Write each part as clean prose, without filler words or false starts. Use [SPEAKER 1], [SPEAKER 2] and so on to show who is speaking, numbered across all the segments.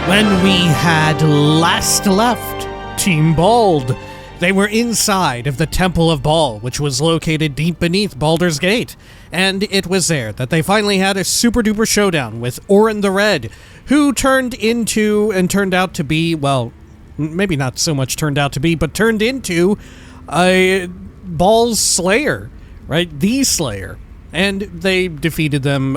[SPEAKER 1] When we had last left Team Bald, they were inside of the Temple of Bhaal, which was located deep beneath Baldur's Gate, and it was there that they finally had a super-duper showdown with Orin the Red, who turned into, and turned out to be, well, maybe not so much turned out to be, but turned into a Bhaal's Slayer, right? The Slayer. And they defeated them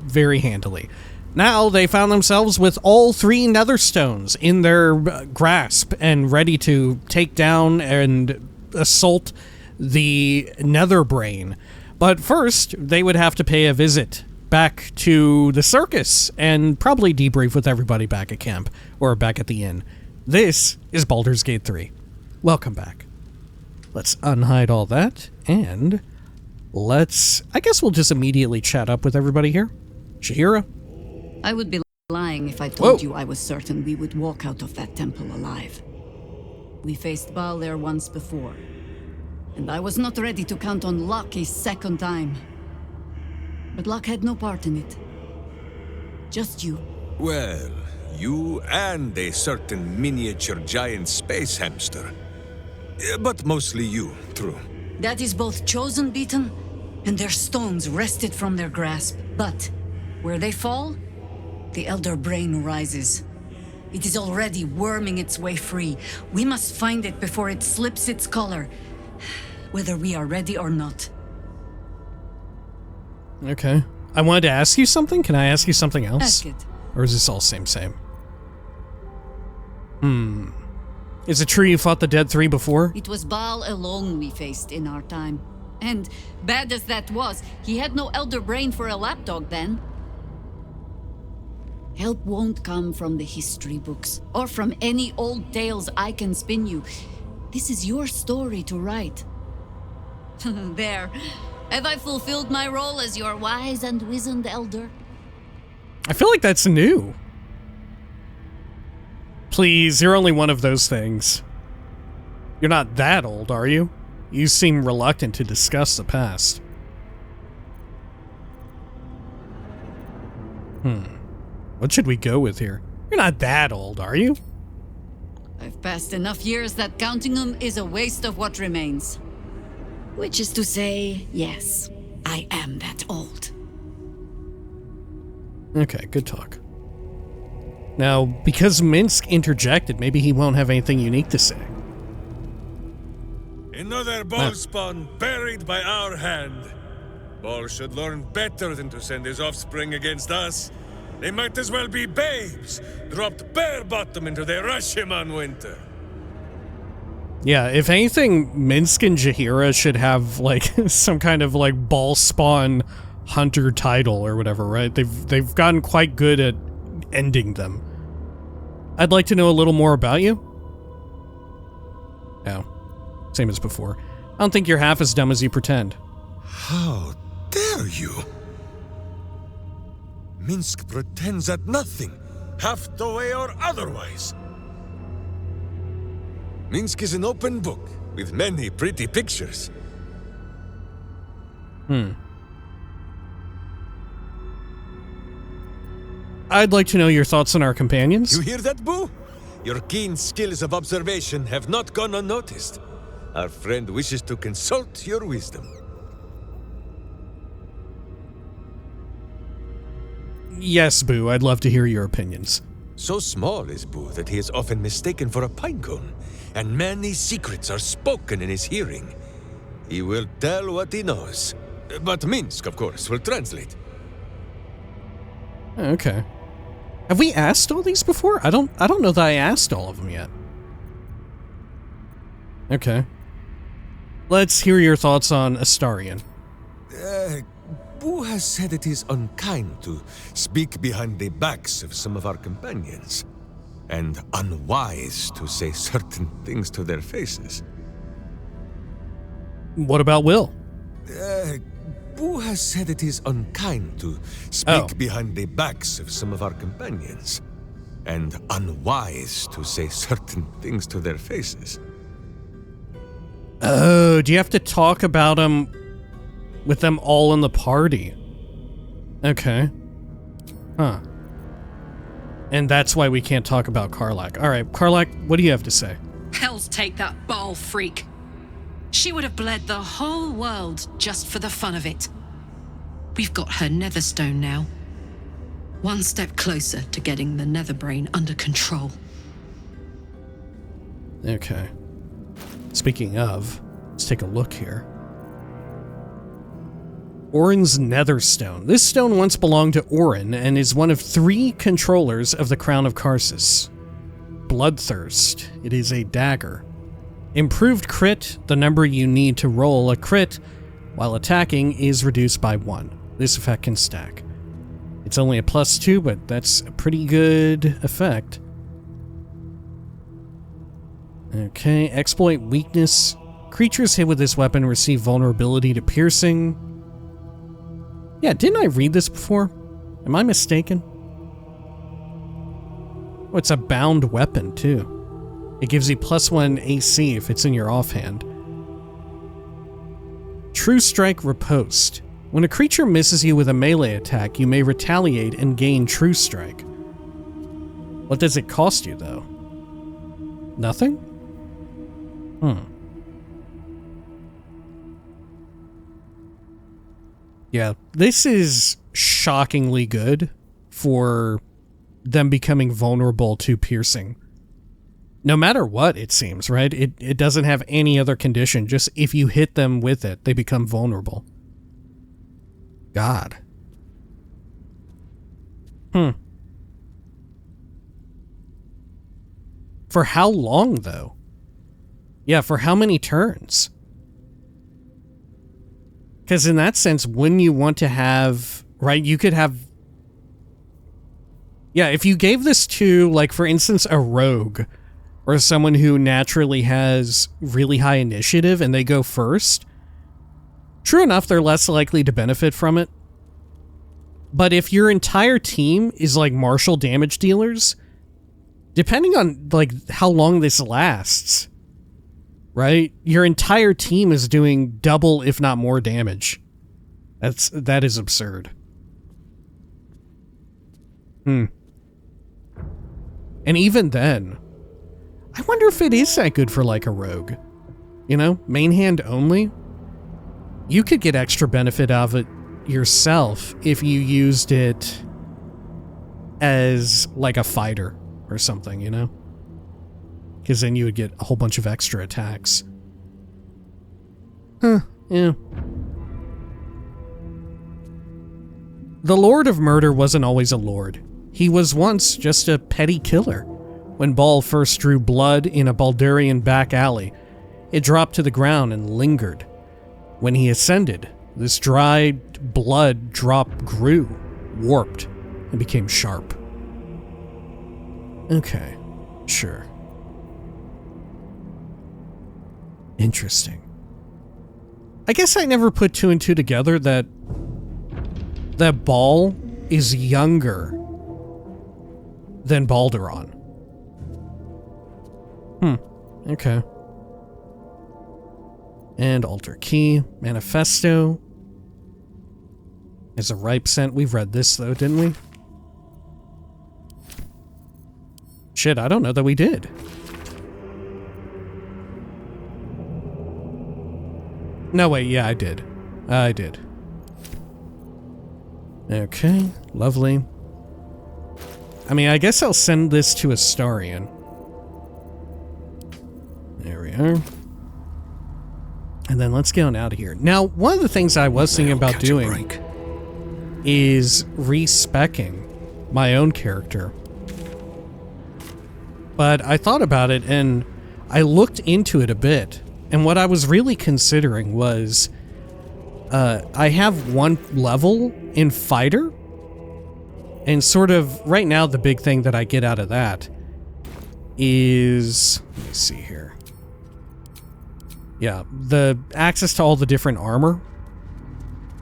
[SPEAKER 1] very handily. Now they found themselves with all 3 Netherstones in their grasp and ready to take down and assault the Netherbrain. But first, they would have to pay a visit back to the circus and probably debrief with everybody back at camp or back at the inn. This is Baldur's Gate 3. Welcome back. Let's unhide all that and I guess we'll just immediately chat up with everybody here. Shahira?
[SPEAKER 2] I would be lying if I told you I was certain we would walk out of that temple alive. We faced Bhaal there once before, and I was not ready to count on luck a second time. But luck had no part in it. Just you.
[SPEAKER 3] Well, you and a certain miniature giant space hamster. But mostly you, true.
[SPEAKER 2] That is both chosen beaten, and their stones wrested from their grasp. But where they fall, the Elder Brain rises. It is already worming its way free. We must find it before it slips its collar, whether we are ready or not.
[SPEAKER 1] Okay. I wanted to ask you something. Can I ask you something else?
[SPEAKER 2] Ask it.
[SPEAKER 1] Or is this all same? Is it true you fought the Dead 3 before?
[SPEAKER 2] It was Bhaal alone we faced in our time. And, bad as that was, he had no Elder Brain for a lapdog then. Help won't come from the history books, or from any old tales I can spin you. This is your story to write. There. Have I fulfilled my role as your wise and wizened elder?
[SPEAKER 1] I feel like that's new. Please, you're only one of those things. You're not that old, are you? You seem reluctant to discuss the past. What should we go with here? You're not that old, are you?
[SPEAKER 2] I've passed enough years that counting them is a waste of what remains. Which is to say, yes, I am that old.
[SPEAKER 1] Okay, good talk. Now, because Minsk interjected, maybe he won't have anything unique to say.
[SPEAKER 3] Another Bhaal spawn buried by our hand. Bhaal should learn better than to send his offspring against us. They might as well be babes, dropped bare bottom into the Rashiman winter.
[SPEAKER 1] Yeah, if anything, Minsk and Jahira should have, like, some kind of, like, Bhaal spawn hunter title or whatever, right? They've gotten quite good at ending them. I'd like to know a little more about you. No. Same as before. I don't think you're half as dumb as you pretend.
[SPEAKER 3] How dare you? Minsk pretends at nothing, half the way or otherwise. Minsk is an open book, with many pretty pictures.
[SPEAKER 1] I'd like to know your thoughts on our companions.
[SPEAKER 3] You hear that, Boo? Your keen skills of observation have not gone unnoticed. Our friend wishes to consult your wisdom.
[SPEAKER 1] Yes, Boo, I'd love to hear your opinions.
[SPEAKER 3] So small is Boo that he is often mistaken for a pinecone, and many secrets are spoken in his hearing. He will tell what he knows, but Minsk, of course, will translate.
[SPEAKER 1] Okay. Have we asked all these before? I don't know that I asked all of them yet. Okay. Let's hear your thoughts on Astarion.
[SPEAKER 3] Boo has said it is unkind to speak behind the backs of some of our companions, and unwise to say certain things to their faces.
[SPEAKER 1] What about Will?
[SPEAKER 3] Boo has said it is unkind to speak behind the backs of some of our companions, and unwise to say certain things to their faces.
[SPEAKER 1] Oh, do you have to talk about them with them all in the party? Okay. Huh. And that's why we can't talk about Karlach. Alright, Karlach, what do you have to say?
[SPEAKER 4] Hells take that Bhaal freak. She would have bled the whole world just for the fun of it. We've got her Netherstone now. One step closer to getting the Netherbrain under control.
[SPEAKER 1] Okay. Speaking of, let's take a look here. Orin's Netherstone. This stone once belonged to Orin and is one of 3 controllers of the Crown of Karsus. Bloodthirst. It is a dagger. Improved crit. The number you need to roll a crit while attacking is reduced by 1. This effect can stack. It's only a +2, but that's a pretty good effect. Okay, exploit weakness. Creatures hit with this weapon receive vulnerability to piercing. Yeah, didn't I read this before? Am I mistaken? Oh, it's a bound weapon, too. It gives you +1 AC if it's in your offhand. True Strike Riposte. When a creature misses you with a melee attack, you may retaliate and gain True Strike. What does it cost you, though? Nothing? Yeah, this is shockingly good for them becoming vulnerable to piercing. No matter what, it seems, right? It doesn't have any other condition. Just if you hit them with it, they become vulnerable. God. For how long, though? Yeah, for how many turns? Because in that sense, wouldn't you want to have, right, you could have... Yeah, if you gave this to, like, for instance, a rogue, or someone who naturally has really high initiative and they go first, true enough, they're less likely to benefit from it. But if your entire team is, like, martial damage dealers, depending on, like, how long this lasts... Right? Your entire team is doing double, if not more, damage. That is absurd. And even then, I wonder if it is that good for, like, a rogue. You know? Main hand only? You could get extra benefit out of it yourself if you used it as, like, a fighter or something, you know? Because then you would get a whole bunch of extra attacks. Yeah. The Lord of Murder wasn't always a lord. He was once just a petty killer. When Bhaal first drew blood in a Baldurian back alley, it dropped to the ground and lingered. When he ascended, this dried blood drop grew, warped, and became sharp. Okay, sure. Interesting. I guess I never put 2 and 2 together that Bhaal is younger than Balduron. Okay. And Alter Key, Manifesto. Is a ripe scent. We've read this though, didn't we? Shit, I don't know that we did. No, wait, yeah, I did. I did. Okay, lovely. I mean, I guess I'll send this to Astarion. There we are. And then let's get on out of here. Now, one of the things I was thinking about doing is respecking my own character. But I thought about it and I looked into it a bit. And what I was really considering was, I have 1 level in Fighter, and sort of, right now the big thing that I get out of that is, let me see here. Yeah, the access to all the different armor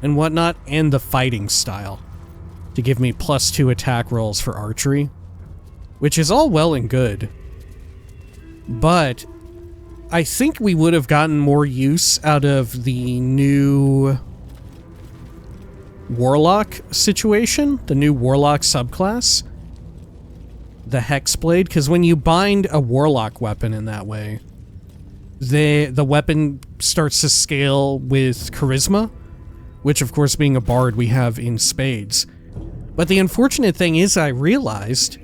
[SPEAKER 1] and whatnot, and the fighting style to give me +2 attack rolls for archery, which is all well and good, but I think we would have gotten more use out of the new Warlock situation, the new Warlock subclass, the Hexblade, because when you bind a warlock weapon in that way, the weapon starts to scale with charisma, which of course being a bard we have in spades. But the unfortunate thing is I realized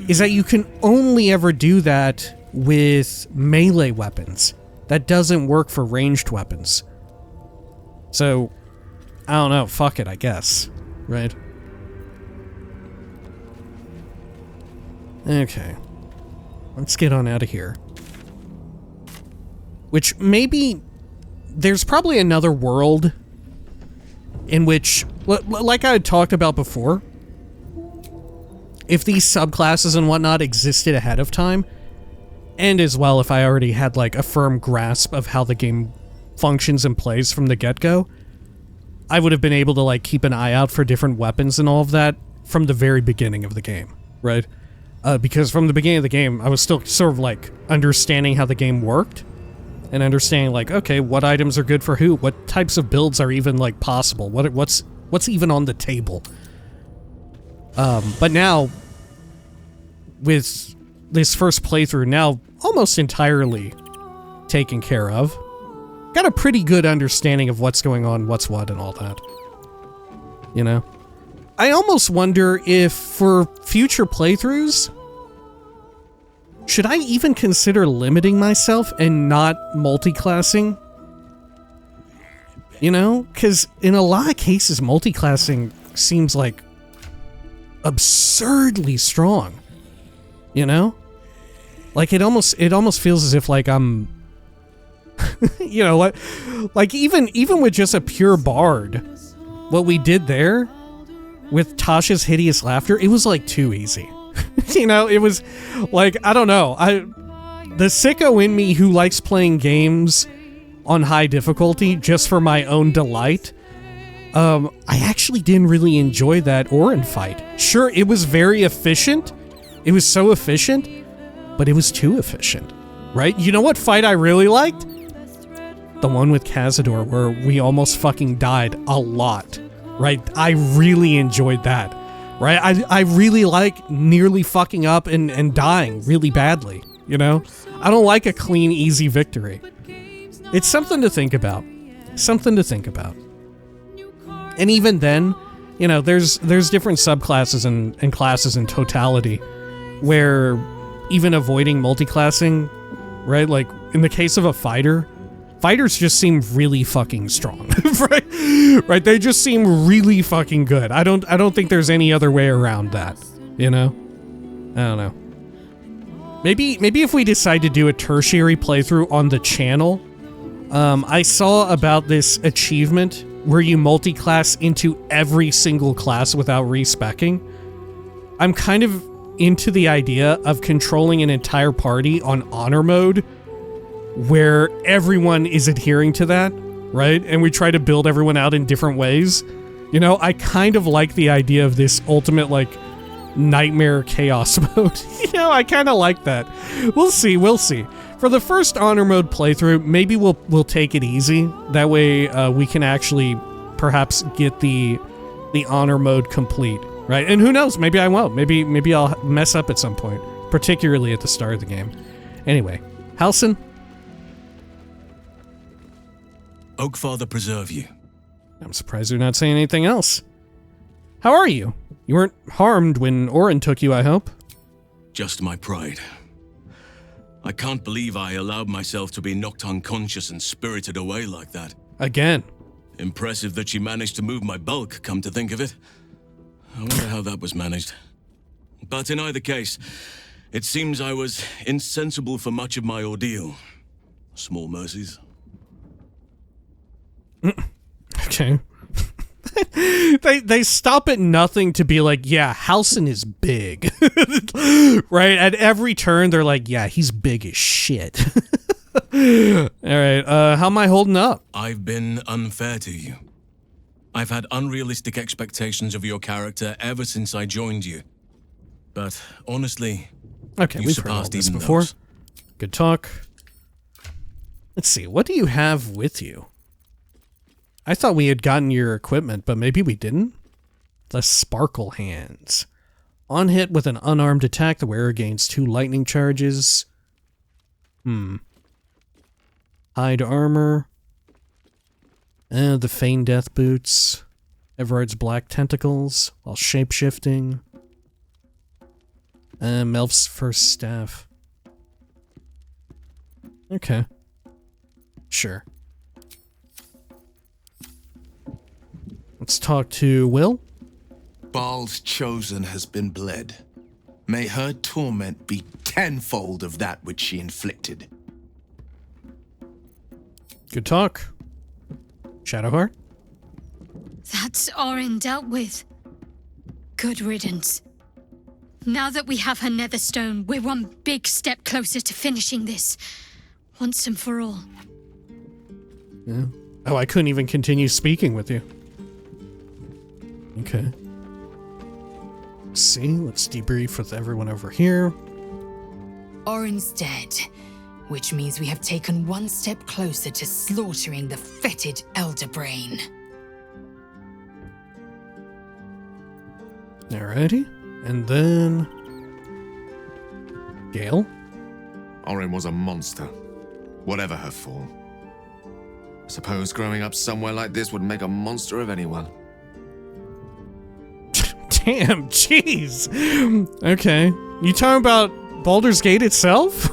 [SPEAKER 1] is that you can only ever do that with melee weapons. That doesn't work for ranged weapons. So, I don't know, fuck it, I guess. Right? Okay. Let's get on out of here. Which maybe there's probably another world in which, like I had talked about before, if these subclasses and whatnot existed ahead of time, and as well if I already had like a firm grasp of how the game functions and plays from the get-go, I would have been able to like keep an eye out for different weapons and all of that from the very beginning of the game, right? Because from the beginning of the game, I was still sort of like understanding how the game worked and understanding like, okay, what items are good for who, what types of builds are even like possible, what's even on the table. But now, with this first playthrough now almost entirely taken care of, got a pretty good understanding of what's going on, what's what, and all that. You know? I almost wonder if, for future playthroughs, should I even consider limiting myself and not multi-classing? You know? Because in a lot of cases, multi-classing seems like absurdly strong. You know? Like, it almost feels as if, like, I'm... you know, like even with just a pure bard, what we did there with Tasha's hideous laughter, it was like too easy. You know, it was like, I don't know, the sicko in me who likes playing games on high difficulty just for my own delight, I actually didn't really enjoy that Orin fight. Sure, it was very efficient, it was so efficient, but it was too efficient, right? You know what fight I really liked? The one with Cazador where we almost fucking died a lot, right? I really enjoyed that, right? I really like nearly fucking up and dying really badly, you know? I don't like a clean, easy victory. It's something to think about. Something to think about. And even then, you know, there's different subclasses and classes in totality where even avoiding multiclassing, right? Like, in the case of a fighter, fighters just seem really fucking strong, right? Right? They just seem really fucking good. I don't think there's any other way around that, you know? I don't know. Maybe if we decide to do a tertiary playthrough on the channel, I saw about this achievement where you multi-class into every single class without respecking. I'm kind of into the idea of controlling an entire party on honor mode where everyone is adhering to that, right? And we try to build everyone out in different ways. You know, I kind of like the idea of this ultimate, like, nightmare chaos mode. You know, I kind of like that. We'll see. For the first honor mode playthrough, maybe we'll take it easy. That way, we can actually perhaps get the honor mode complete, right? And who knows? Maybe I won't. Maybe I'll mess up at some point, particularly at the start of the game. Anyway, Halson?
[SPEAKER 5] Oakfather preserve you.
[SPEAKER 1] I'm surprised you're not saying anything else. How are you? You weren't harmed when Orin took you, I hope?
[SPEAKER 5] Just my pride. I can't believe I allowed myself to be knocked unconscious and spirited away like that.
[SPEAKER 1] Again.
[SPEAKER 5] Impressive that she managed to move my bulk, come to think of it. I wonder how that was managed. But in either case, it seems I was insensible for much of my ordeal. Small mercies.
[SPEAKER 1] Okay. They stop at nothing to be like, yeah, Halson is big. Right? At every turn, they're like, yeah, he's big as shit. Alright, how am I holding up?
[SPEAKER 5] I've been unfair to you. I've had unrealistic expectations of your character ever since I joined you. But honestly,
[SPEAKER 1] okay, we've heard all this before. Those. Good talk. Let's see, what do you have with you? I thought we had gotten your equipment, but maybe we didn't? The sparkle hands. On hit with an unarmed attack, the wearer gains 2 lightning charges. Hide armor. The Feign Death Boots. Everard's Black Tentacles while shapeshifting. Melf's First Staff. Okay. Sure. Let's talk to Will.
[SPEAKER 6] Bhaal's chosen has been bled. May her torment be tenfold of that which she inflicted.
[SPEAKER 1] Good talk. Shadowheart?
[SPEAKER 7] That's Orin dealt with. Good riddance. Now that we have her Netherstone, we're one big step closer to finishing this. Once and for all.
[SPEAKER 1] Yeah. Oh, I couldn't even continue speaking with you. Okay. Let's see. Let's debrief with everyone over here.
[SPEAKER 8] Orin's dead, which means we have taken one step closer to slaughtering the fetid Elder Brain.
[SPEAKER 1] Alrighty. And then... Gale?
[SPEAKER 9] Orin was a monster, whatever her fall. I suppose growing up somewhere like this would make a monster of anyone.
[SPEAKER 1] Damn, jeez. Okay. You talking about Baldur's Gate itself?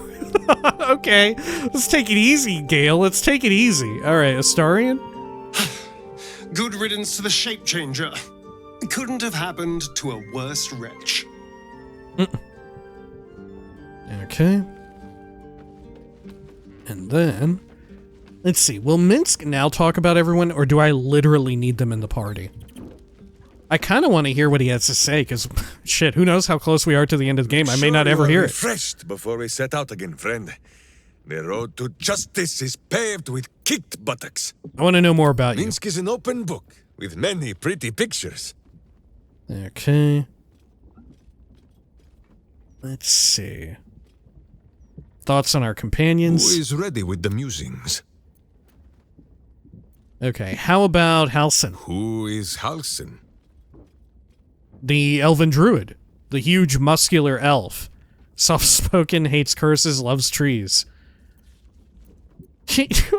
[SPEAKER 1] Okay. Let's take it easy, Gale. Let's take it easy. Alright, Astarion?
[SPEAKER 10] Good riddance to the shape changer. Couldn't have happened to a worse wretch.
[SPEAKER 1] Okay. And then... Let's see. Will Minsk now talk about everyone, or do I literally need them in the party? I kind of want to hear what he has to say, because, shit, who knows how close we are to the end of the game. I may not ever hear it.
[SPEAKER 3] Refreshed before we set out again, friend. The road to justice is paved with kicked buttocks.
[SPEAKER 1] I want to know more about you.
[SPEAKER 3] Minsk is an open book, with many pretty pictures.
[SPEAKER 1] Okay. Let's see. Thoughts on our companions?
[SPEAKER 3] Who is ready with the musings?
[SPEAKER 1] Okay, how about Halsin?
[SPEAKER 3] Who is Halsin?
[SPEAKER 1] The elven druid. The huge muscular elf. Soft-spoken, hates curses, loves trees.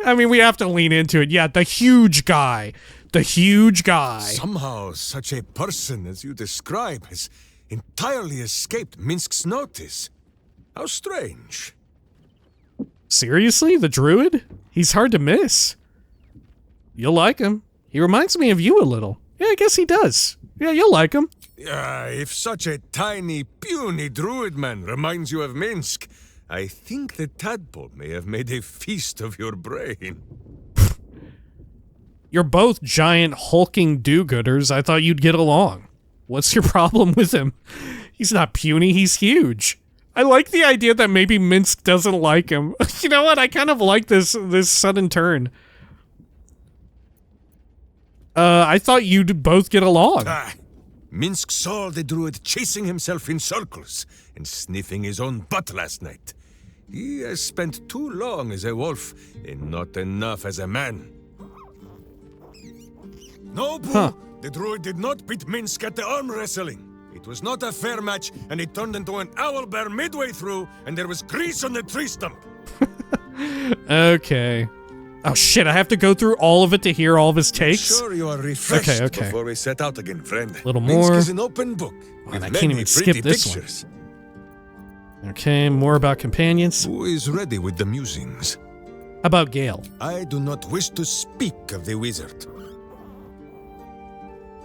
[SPEAKER 1] I mean, we have to lean into it. Yeah, the huge guy. The huge guy.
[SPEAKER 3] Somehow, such a person as you describe has entirely escaped Minsk's notice. How strange.
[SPEAKER 1] Seriously? The druid? He's hard to miss. You'll like him. He reminds me of you a little. Yeah, I guess he does. Yeah, you'll like him.
[SPEAKER 3] If such a tiny, puny druid man reminds you of Minsk, I think the tadpole may have made a feast of your brain.
[SPEAKER 1] You're both giant, hulking do-gooders. I thought you'd get along. What's your problem with him? He's not puny, he's huge. I like the idea that maybe Minsk doesn't like him. You know what? I kind of like this sudden turn. I thought you'd both get along.
[SPEAKER 3] Minsk saw the druid chasing himself in circles and sniffing his own butt last night. He has spent too long as a wolf and not enough as a man. No, Boo! The druid did not beat Minsk at the arm wrestling. It was not a fair match, and it turned into an owlbear midway through, and there was grease on the tree stump.
[SPEAKER 1] Okay. Oh shit, I have to go through all of it to hear all of his takes?
[SPEAKER 3] Sure you are refreshed
[SPEAKER 1] okay.
[SPEAKER 3] before we set out again, friend.
[SPEAKER 1] Little more.
[SPEAKER 3] Minsk is an open book with
[SPEAKER 1] I
[SPEAKER 3] many
[SPEAKER 1] can't even skip this
[SPEAKER 3] pictures.
[SPEAKER 1] one. Okay, more about companions.
[SPEAKER 3] Who is ready with the musings?
[SPEAKER 1] How about Gale?
[SPEAKER 3] I do not wish to speak of the wizard.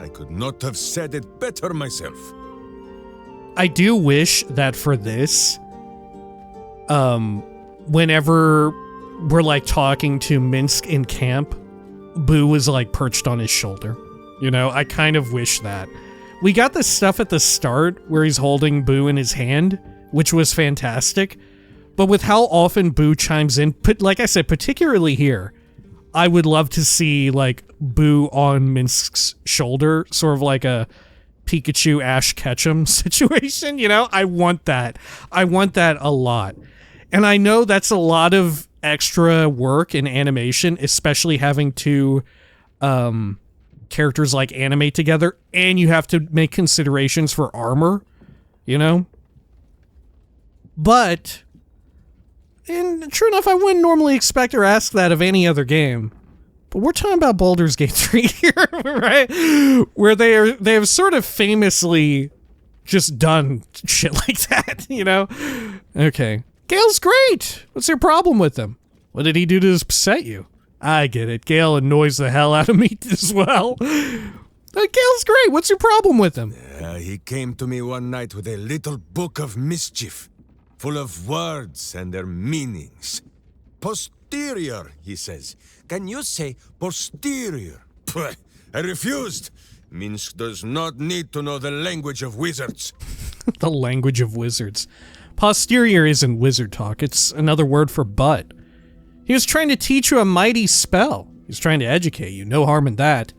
[SPEAKER 3] I could not have said it better myself.
[SPEAKER 1] I do wish that for this, whenever we're like talking to Minsk in camp, Boo was like perched on his shoulder. You know, I kind of wish that. We got this stuff at the start where he's holding Boo in his hand, which was fantastic. But with how often Boo chimes in, like I said, particularly here, I would love to see like Boo on Minsk's shoulder, sort of like a Pikachu Ash Ketchum situation, you know? I want that. I want that a lot. And I know that's a lot of extra work in animation, especially having two characters like animate together, and you have to make considerations for armor. you know? But, and true enough, I wouldn't normally expect or ask that of any other game. But we're talking about Baldur's Gate 3 here, right? Where they have sort of famously just done shit like that, you know? Okay. Gale's great! What's your problem with him? What did he do to upset you? I get it. Gale annoys the hell out of me as well. Gale's great. What's your problem with him?
[SPEAKER 3] He came to me one night with a little book of mischief, full of words and their meanings. Posterior, he says. Can you say posterior? Pwah, I refused. Minsk does not need to know the language of wizards.
[SPEAKER 1] The language of wizards. Posterior isn't wizard talk. It's another word for butt. He was trying to teach you a mighty spell. He's trying to educate you. No harm in that.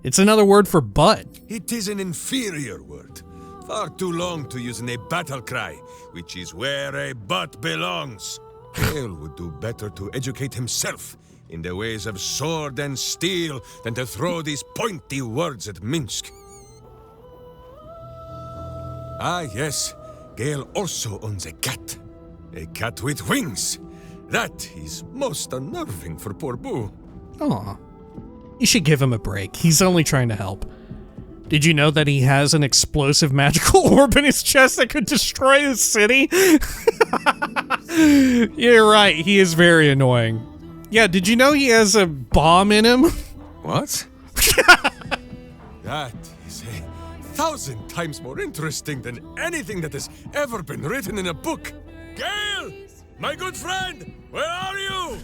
[SPEAKER 1] It's another word for butt.
[SPEAKER 3] It is an inferior word. Far too long to use in a battle cry, which is where a butt belongs. Gale would do better to educate himself in the ways of sword and steel than to throw these pointy words at Minsk. Ah, yes. Gale also owns a cat. A cat with wings. That is most unnerving for poor Boo.
[SPEAKER 1] Aw. You should give him a break. He's only trying to help. Did you know that he has an explosive magical orb in his chest that could destroy a city? You're right. He is very annoying. Yeah, did you know he has a bomb in him?
[SPEAKER 3] What? That is 1,000 times more interesting than anything that has ever been written in a book. Gale! My good friend! Where are you?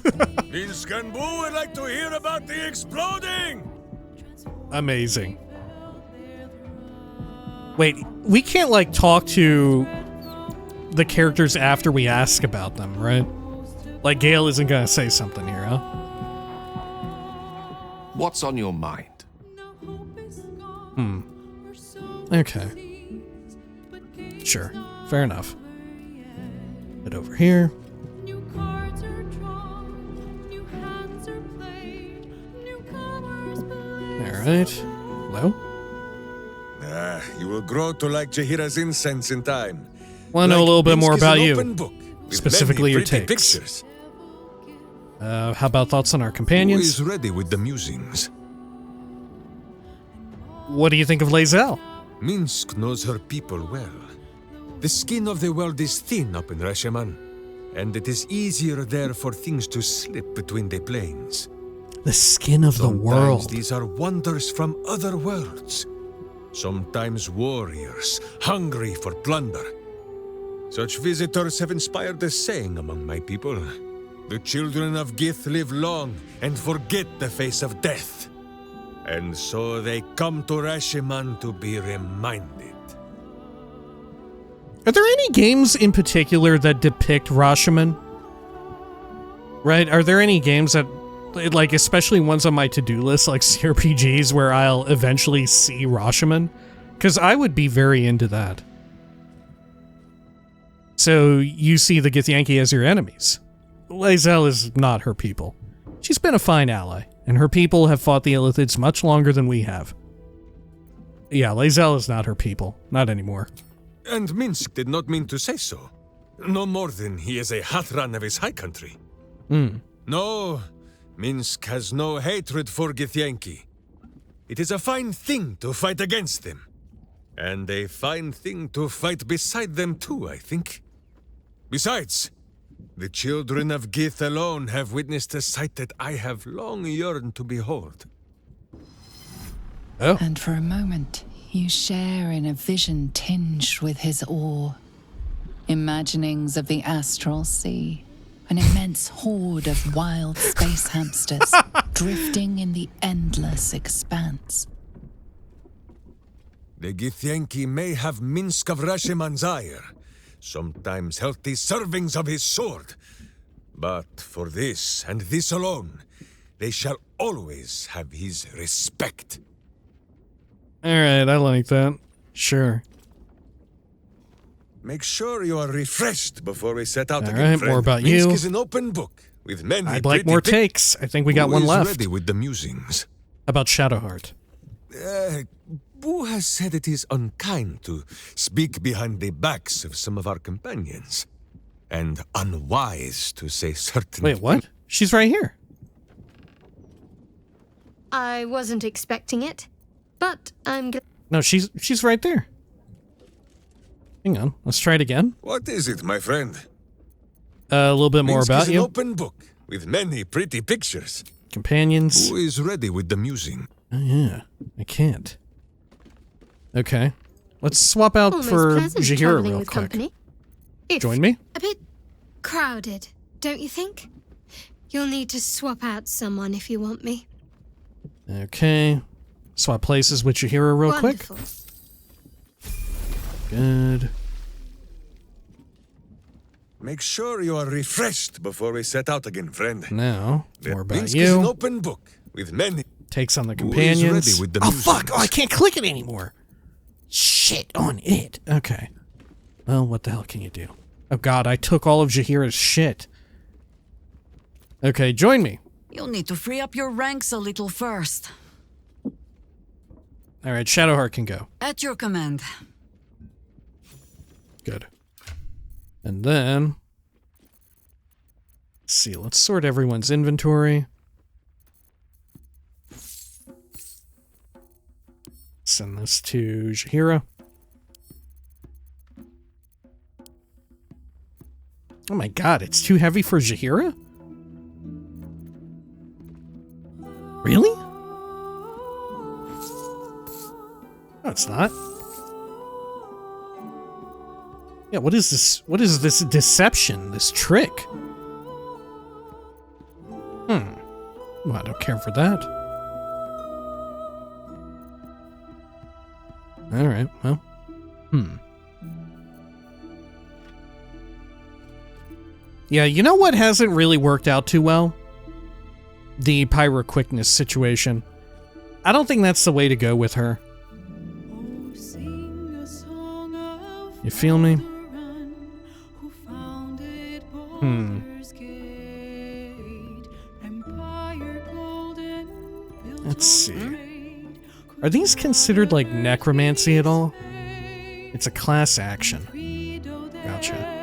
[SPEAKER 3] Minsk and Boo would like to hear about the exploding!
[SPEAKER 1] Amazing. Wait, we can't, like, talk to the characters after we ask about them, right? Like, Gale isn't gonna say something here, huh?
[SPEAKER 9] What's on your mind?
[SPEAKER 1] Okay. Sure. Fair enough. Head over here. Alright. Hello?
[SPEAKER 3] You will grow to like Jahira's incense in time.
[SPEAKER 1] Want to know a little bit more
[SPEAKER 3] Minsk is
[SPEAKER 1] about
[SPEAKER 3] an
[SPEAKER 1] you.
[SPEAKER 3] open book with
[SPEAKER 1] Specifically
[SPEAKER 3] many
[SPEAKER 1] your
[SPEAKER 3] pretty
[SPEAKER 1] takes.
[SPEAKER 3] Pictures.
[SPEAKER 1] How about thoughts on our
[SPEAKER 3] Who
[SPEAKER 1] companions?
[SPEAKER 3] is ready with the musings?
[SPEAKER 1] What do you think of Lae'zel?
[SPEAKER 3] Minsk knows her people well. The skin of the world is thin up in Rasheman, and it is easier there for things to slip between the planes.
[SPEAKER 1] The skin of the
[SPEAKER 3] Sometimes
[SPEAKER 1] world.
[SPEAKER 3] these are wonders from other worlds. Sometimes warriors, hungry for plunder. Such visitors have inspired a saying among my people. The children of Gith live long and forget the face of death. And so they come to Rasheman to be reminded.
[SPEAKER 1] Are there any games in particular that depict Rasheman? Right? Are there any games that, like, especially ones on my to-do list, like CRPGs, where I'll eventually see Rasheman? Because I would be very into that. So you see the Githyanki as your enemies. Lae'zel is not her people. She's been a fine ally, and her people have fought the Illithids much longer than we have. Yeah, Lae'zel is not her people. Not anymore.
[SPEAKER 3] And Minsk did not mean to say so. No more than he is a Hathran of his high country. No, Minsk has no hatred for Githyanki. It is a fine thing to fight against them. And a fine thing to fight beside them too, I think. Besides, the children of Gith alone have witnessed a sight that I have long yearned to behold.
[SPEAKER 1] Oh.
[SPEAKER 8] And for a moment, you share in a vision tinged with his awe. Imaginings of the astral sea, an immense horde of wild space hamsters drifting in the endless expanse.
[SPEAKER 3] The Githyanki may have Minsk of Rasheman's ire, sometimes healthy servings of his sword. But for this, and this alone, they shall always have his respect.
[SPEAKER 1] Alright, I like that. Sure.
[SPEAKER 3] Make sure you are refreshed before we set out
[SPEAKER 1] All
[SPEAKER 3] again,
[SPEAKER 1] right,
[SPEAKER 3] friend.
[SPEAKER 1] more about
[SPEAKER 3] Minsk
[SPEAKER 1] you.
[SPEAKER 3] is an open book, with many
[SPEAKER 1] I'd like
[SPEAKER 3] pretty
[SPEAKER 1] more
[SPEAKER 3] pic-
[SPEAKER 1] takes. I think we got
[SPEAKER 3] Who
[SPEAKER 1] one
[SPEAKER 3] is
[SPEAKER 1] left.
[SPEAKER 3] ready with the musings?
[SPEAKER 1] How about Shadowheart?
[SPEAKER 3] Who has said it is unkind to speak behind the backs of some of our companions? And unwise to say certain...
[SPEAKER 1] Wait, what? She's right here.
[SPEAKER 11] I wasn't expecting it, but I'm glad.
[SPEAKER 1] No, she's right there. Hang on, let's try it again.
[SPEAKER 3] What is it, my friend?
[SPEAKER 1] A little bit more
[SPEAKER 3] Minsk
[SPEAKER 1] about
[SPEAKER 3] is an
[SPEAKER 1] you.
[SPEAKER 3] open book with many pretty pictures.
[SPEAKER 1] Companions.
[SPEAKER 3] Who is ready with the musing?
[SPEAKER 1] Oh, yeah, I can't. Okay, let's swap out
[SPEAKER 11] Almost
[SPEAKER 1] for
[SPEAKER 11] pleasant
[SPEAKER 1] Jaheira
[SPEAKER 11] traveling
[SPEAKER 1] real
[SPEAKER 11] with
[SPEAKER 1] quick.
[SPEAKER 11] company. If
[SPEAKER 1] Join me?
[SPEAKER 11] a bit crowded, don't you think? You'll need to swap out someone if you want me.
[SPEAKER 1] Okay, swap places with Jaheira real
[SPEAKER 11] Wonderful.
[SPEAKER 1] quick. Good.
[SPEAKER 3] Make sure you are refreshed before we set out again, friend.
[SPEAKER 1] Now, more about
[SPEAKER 3] Minsk is an
[SPEAKER 1] you.
[SPEAKER 3] open book with many...
[SPEAKER 1] Takes on the
[SPEAKER 3] Who is
[SPEAKER 1] companions.
[SPEAKER 3] ready with the
[SPEAKER 1] Oh,
[SPEAKER 3] musings?
[SPEAKER 1] fuck! Oh, I can't click it anymore. Shit on it. Okay. Well, what the hell can you do? Oh, God, I took all of Jaheira's shit. Okay, join me.
[SPEAKER 2] You'll need to free up your ranks a little first.
[SPEAKER 1] All right, Shadowheart can go.
[SPEAKER 2] At your command.
[SPEAKER 1] Good. And then... Let's see, let's sort everyone's inventory. Send this to Jaheira. Oh my god, it's too heavy for Jaheira? Really? No, it's not. Yeah, what is this? What is this deception? This trick? Well, I don't care for that. Alright, well. Yeah, you know what hasn't really worked out too well? The pyro quickness situation. I don't think that's the way to go with her. You feel me? Let's see. Are these considered like necromancy at all? It's a class action. Gotcha.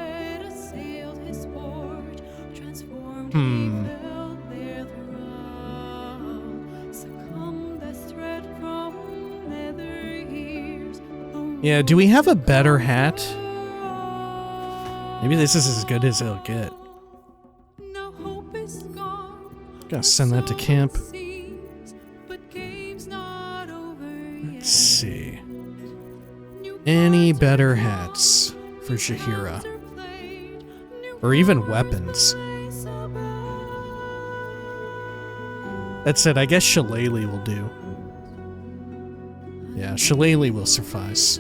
[SPEAKER 1] Yeah, do we have a better hat? Maybe this is as good as it'll get. Gotta send that to camp. Let's see. Any better hats for Jaheira? Or even weapons? That said, I guess Shillelagh will do. Yeah, Shillelagh will suffice.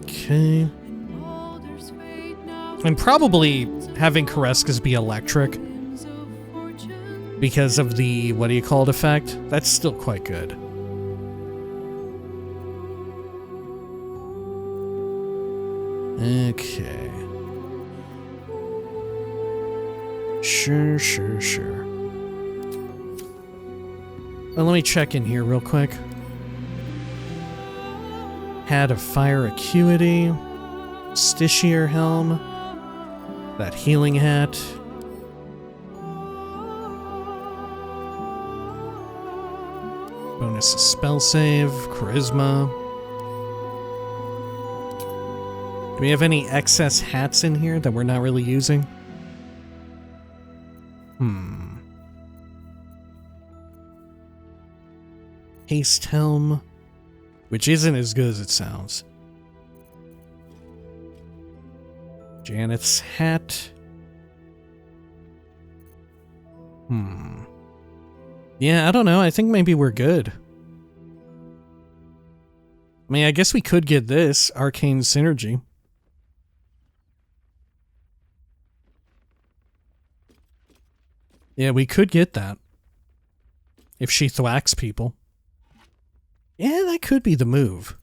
[SPEAKER 1] Okay. And probably having Kareskas be electric because of the, what do you call it, effect? That's still quite good. Okay. Sure. Well, let me check in here real quick. Hat of fire acuity. Stichier helm. That healing hat. Bonus spell save. Charisma. Do we have any excess hats in here that we're not really using? Haste helm, which isn't as good as it sounds. Janeth's hat. Yeah, I don't know. I think maybe we're good. I mean, I guess we could get this arcane synergy. Yeah, we could get that. If she thwacks people. Yeah, that could be the move.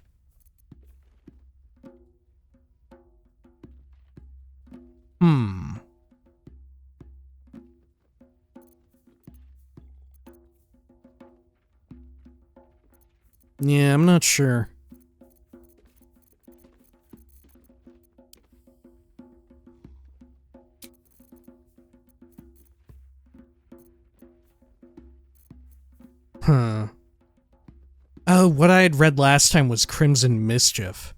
[SPEAKER 1] Yeah, I'm not sure. Huh. Oh, what I had read last time was Crimson Mischief.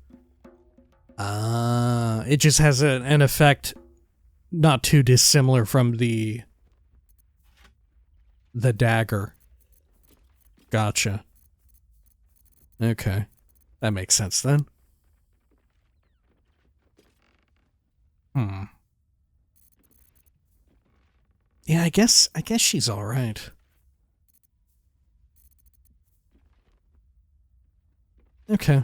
[SPEAKER 1] It just has an effect not too dissimilar from the dagger. Gotcha. Okay. That makes sense then. Yeah, I guess she's all right. Okay.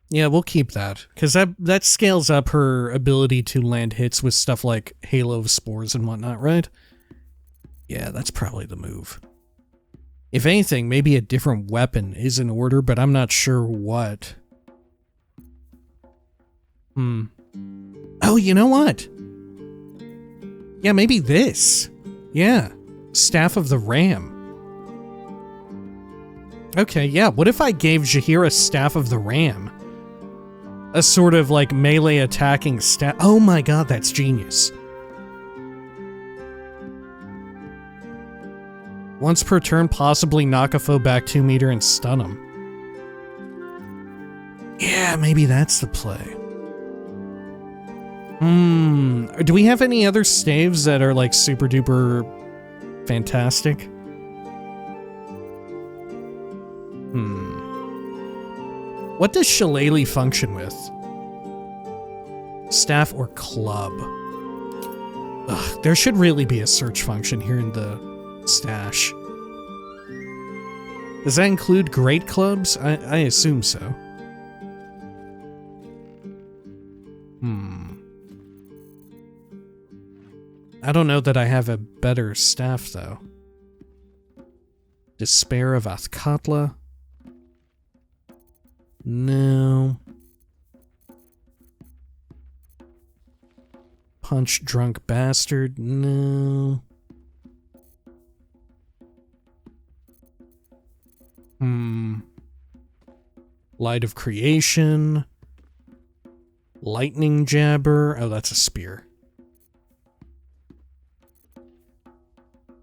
[SPEAKER 1] Yeah, we'll keep that, because that scales up her ability to land hits with stuff like Halo of Spores and whatnot, right? Yeah, that's probably the move. If anything, maybe a different weapon is in order, but I'm not sure what. Oh, you know what? Yeah, maybe this. Yeah. Staff of the Ram. Okay, yeah, what if I gave Jaheira Staff of the Ram? A sort of, like, melee attacking staff. Oh my god, that's genius. Once per turn, possibly knock a foe back 2 meters and stun him. Yeah, maybe that's the play. Do we have any other staves that are, like, super duper fantastic? What does Shillelagh function with? Staff or club? Ugh, there should really be a search function here in the stash. Does that include great clubs? I assume so. I don't know that I have a better staff, though. Despair of Athkatla? No. Punch Drunk Bastard? No. Light of Creation. Lightning Jabber. Oh, that's a spear.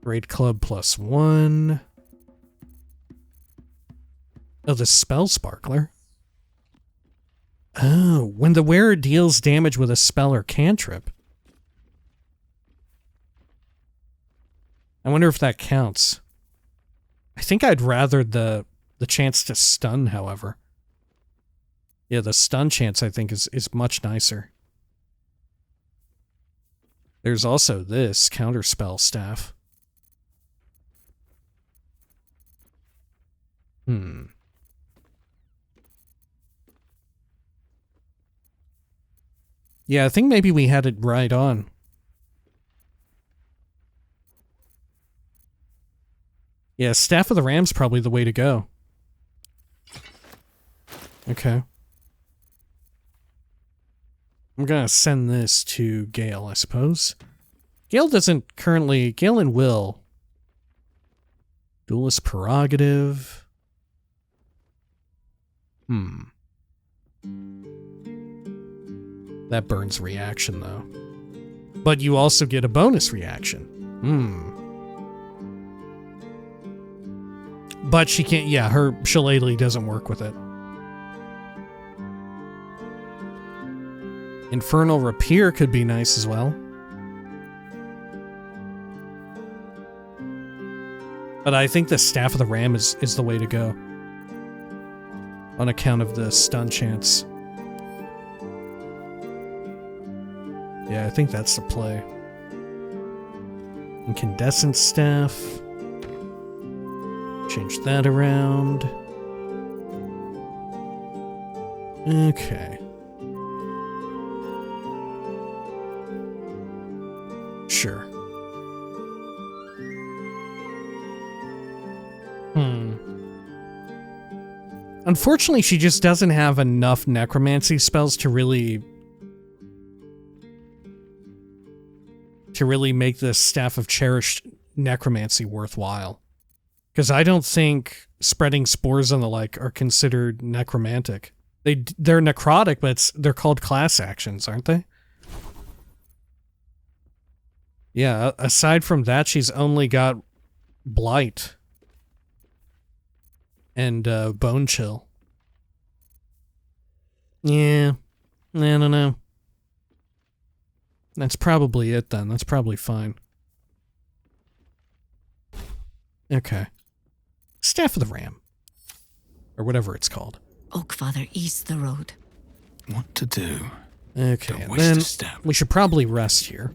[SPEAKER 1] Great Club +1. Oh, the Spell Sparkler. Oh, when the wearer deals damage with a spell or cantrip. I wonder if that counts. I think I'd rather the chance to stun, however. Yeah, the stun chance, I think, is much nicer. There's also this Counterspell Staff. Yeah, I think maybe we had it right on. Yeah, Staff of the Ram's probably the way to go. Okay. I'm gonna send this to Gale, I suppose. Gale doesn't currently... Gale and Will. Duelist Prerogative. That burns reaction, though. But you also get a bonus reaction. But she can't... Yeah, her Shillelagh doesn't work with it. Infernal Rapier could be nice as well. But I think the Staff of the Ram is the way to go. On account of the stun chance. Yeah, I think that's the play. Incandescent Staff. Change that around. Okay. Sure. Unfortunately, she just doesn't have enough necromancy spells to really make the Staff of Cherished Necromancy worthwhile. Because I don't think spreading spores and the like are considered necromantic. They're necrotic, but they're called class actions, aren't they? Yeah, aside from that, she's only got blight and bone chill. Yeah, I don't know. That's probably it then. That's probably fine. Okay. Staff of the Ram. Or whatever it's called.
[SPEAKER 2] Oakfather east the road.
[SPEAKER 6] What to do?
[SPEAKER 1] Okay, and then we should probably rest here.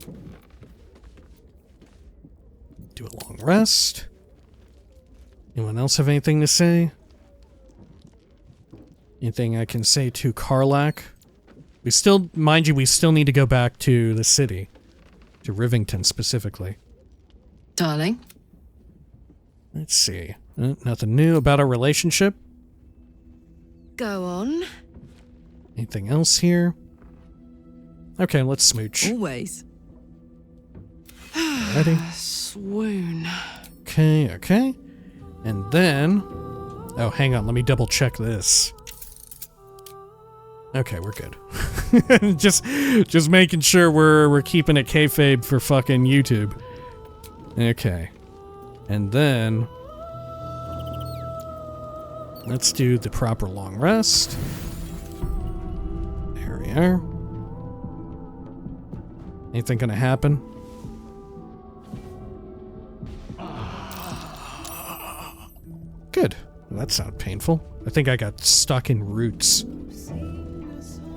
[SPEAKER 1] Do a long rest. Anyone else have anything to say? Anything I can say to Karlach? We still, mind you, we still need to go back to the city. To Rivington specifically.
[SPEAKER 4] Darling?
[SPEAKER 1] Let's see. Nothing new about our relationship?
[SPEAKER 12] Go on.
[SPEAKER 1] Anything else here? Okay, let's smooch.
[SPEAKER 12] Always.
[SPEAKER 1] Ready?
[SPEAKER 4] Swoon.
[SPEAKER 1] Okay, okay. And then... Oh, hang on, let me double check this. Okay, we're good. just making sure we're keeping it kayfabe for fucking YouTube. Okay. And then... let's do the proper long rest. There we are. Anything gonna happen? Good. Well, that sounded painful. I think I got stuck in roots.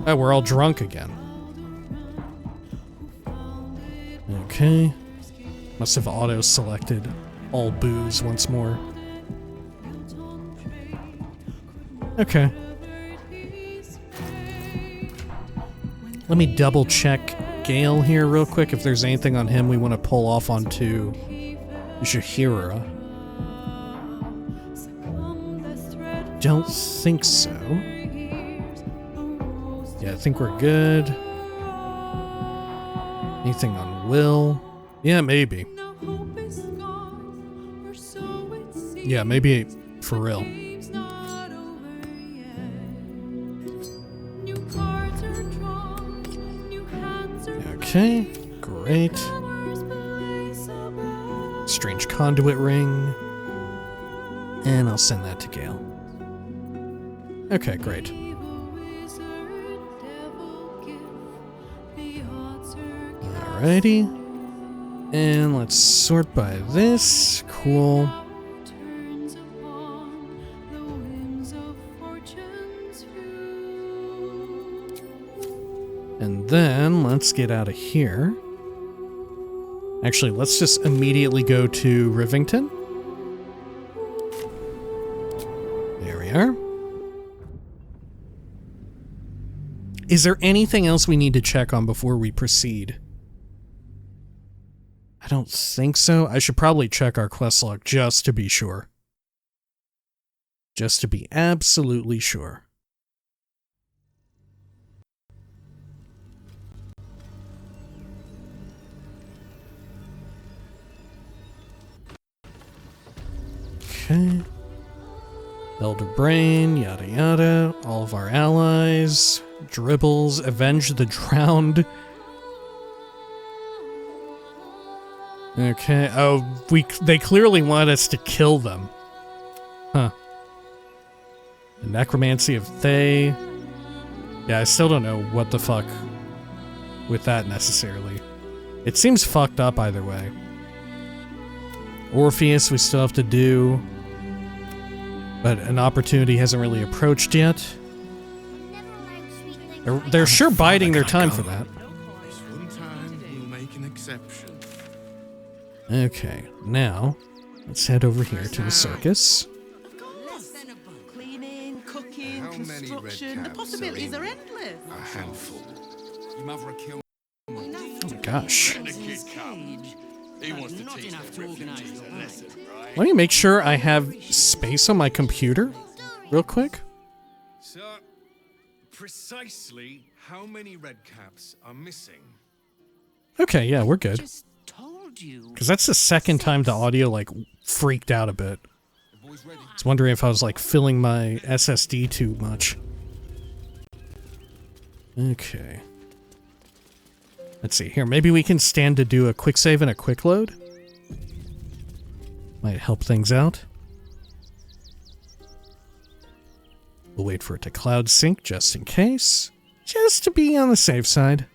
[SPEAKER 1] Oh, we're all drunk again. Okay. Must have auto-selected all booze once more. Okay. Let me double check Gale here real quick if there's anything on him we want to pull off onto Jahira. Don't think so. Yeah, I think we're good. Anything on Will? Yeah, maybe. Yeah, maybe for real. Okay, great. Strange conduit ring. And I'll send that to Gale. Okay, great. Alrighty. And let's sort by this. Cool. And then let's get out of here. Actually, let's just immediately go to Rivington. There we are. Is there anything else we need to check on before we proceed? I don't think so. I should probably check our quest log just to be sure. Just to be absolutely sure. Okay. Elder Brain, yada yada. All of our allies. Dribbles, avenge the drowned. Okay. Oh, they clearly want us to kill them. Huh. The necromancy of Thay. Yeah, I still don't know what the fuck with that necessarily. It seems fucked up either way. Orpheus we still have to do. But an opportunity hasn't really approached yet. They're sure biding their time for that. Okay, now let's head over here to the circus.
[SPEAKER 13] Cleaning, cooking, construction, the possibilities are endless.
[SPEAKER 6] A handful.
[SPEAKER 1] Oh gosh.
[SPEAKER 5] He wants to teach them lesson, right?
[SPEAKER 1] Let me make sure I have space on my computer real quick.
[SPEAKER 9] So, precisely how many redcaps are missing?
[SPEAKER 1] Okay, yeah, we're good. Because that's the second time the audio, like, freaked out a bit. I was wondering if I was, like, filling my SSD too much. Okay. Let's see. Here, maybe we can stand to do a quick save and a quick load. Might help things out. We'll wait for it to cloud sync just in case. Just to be on the safe side.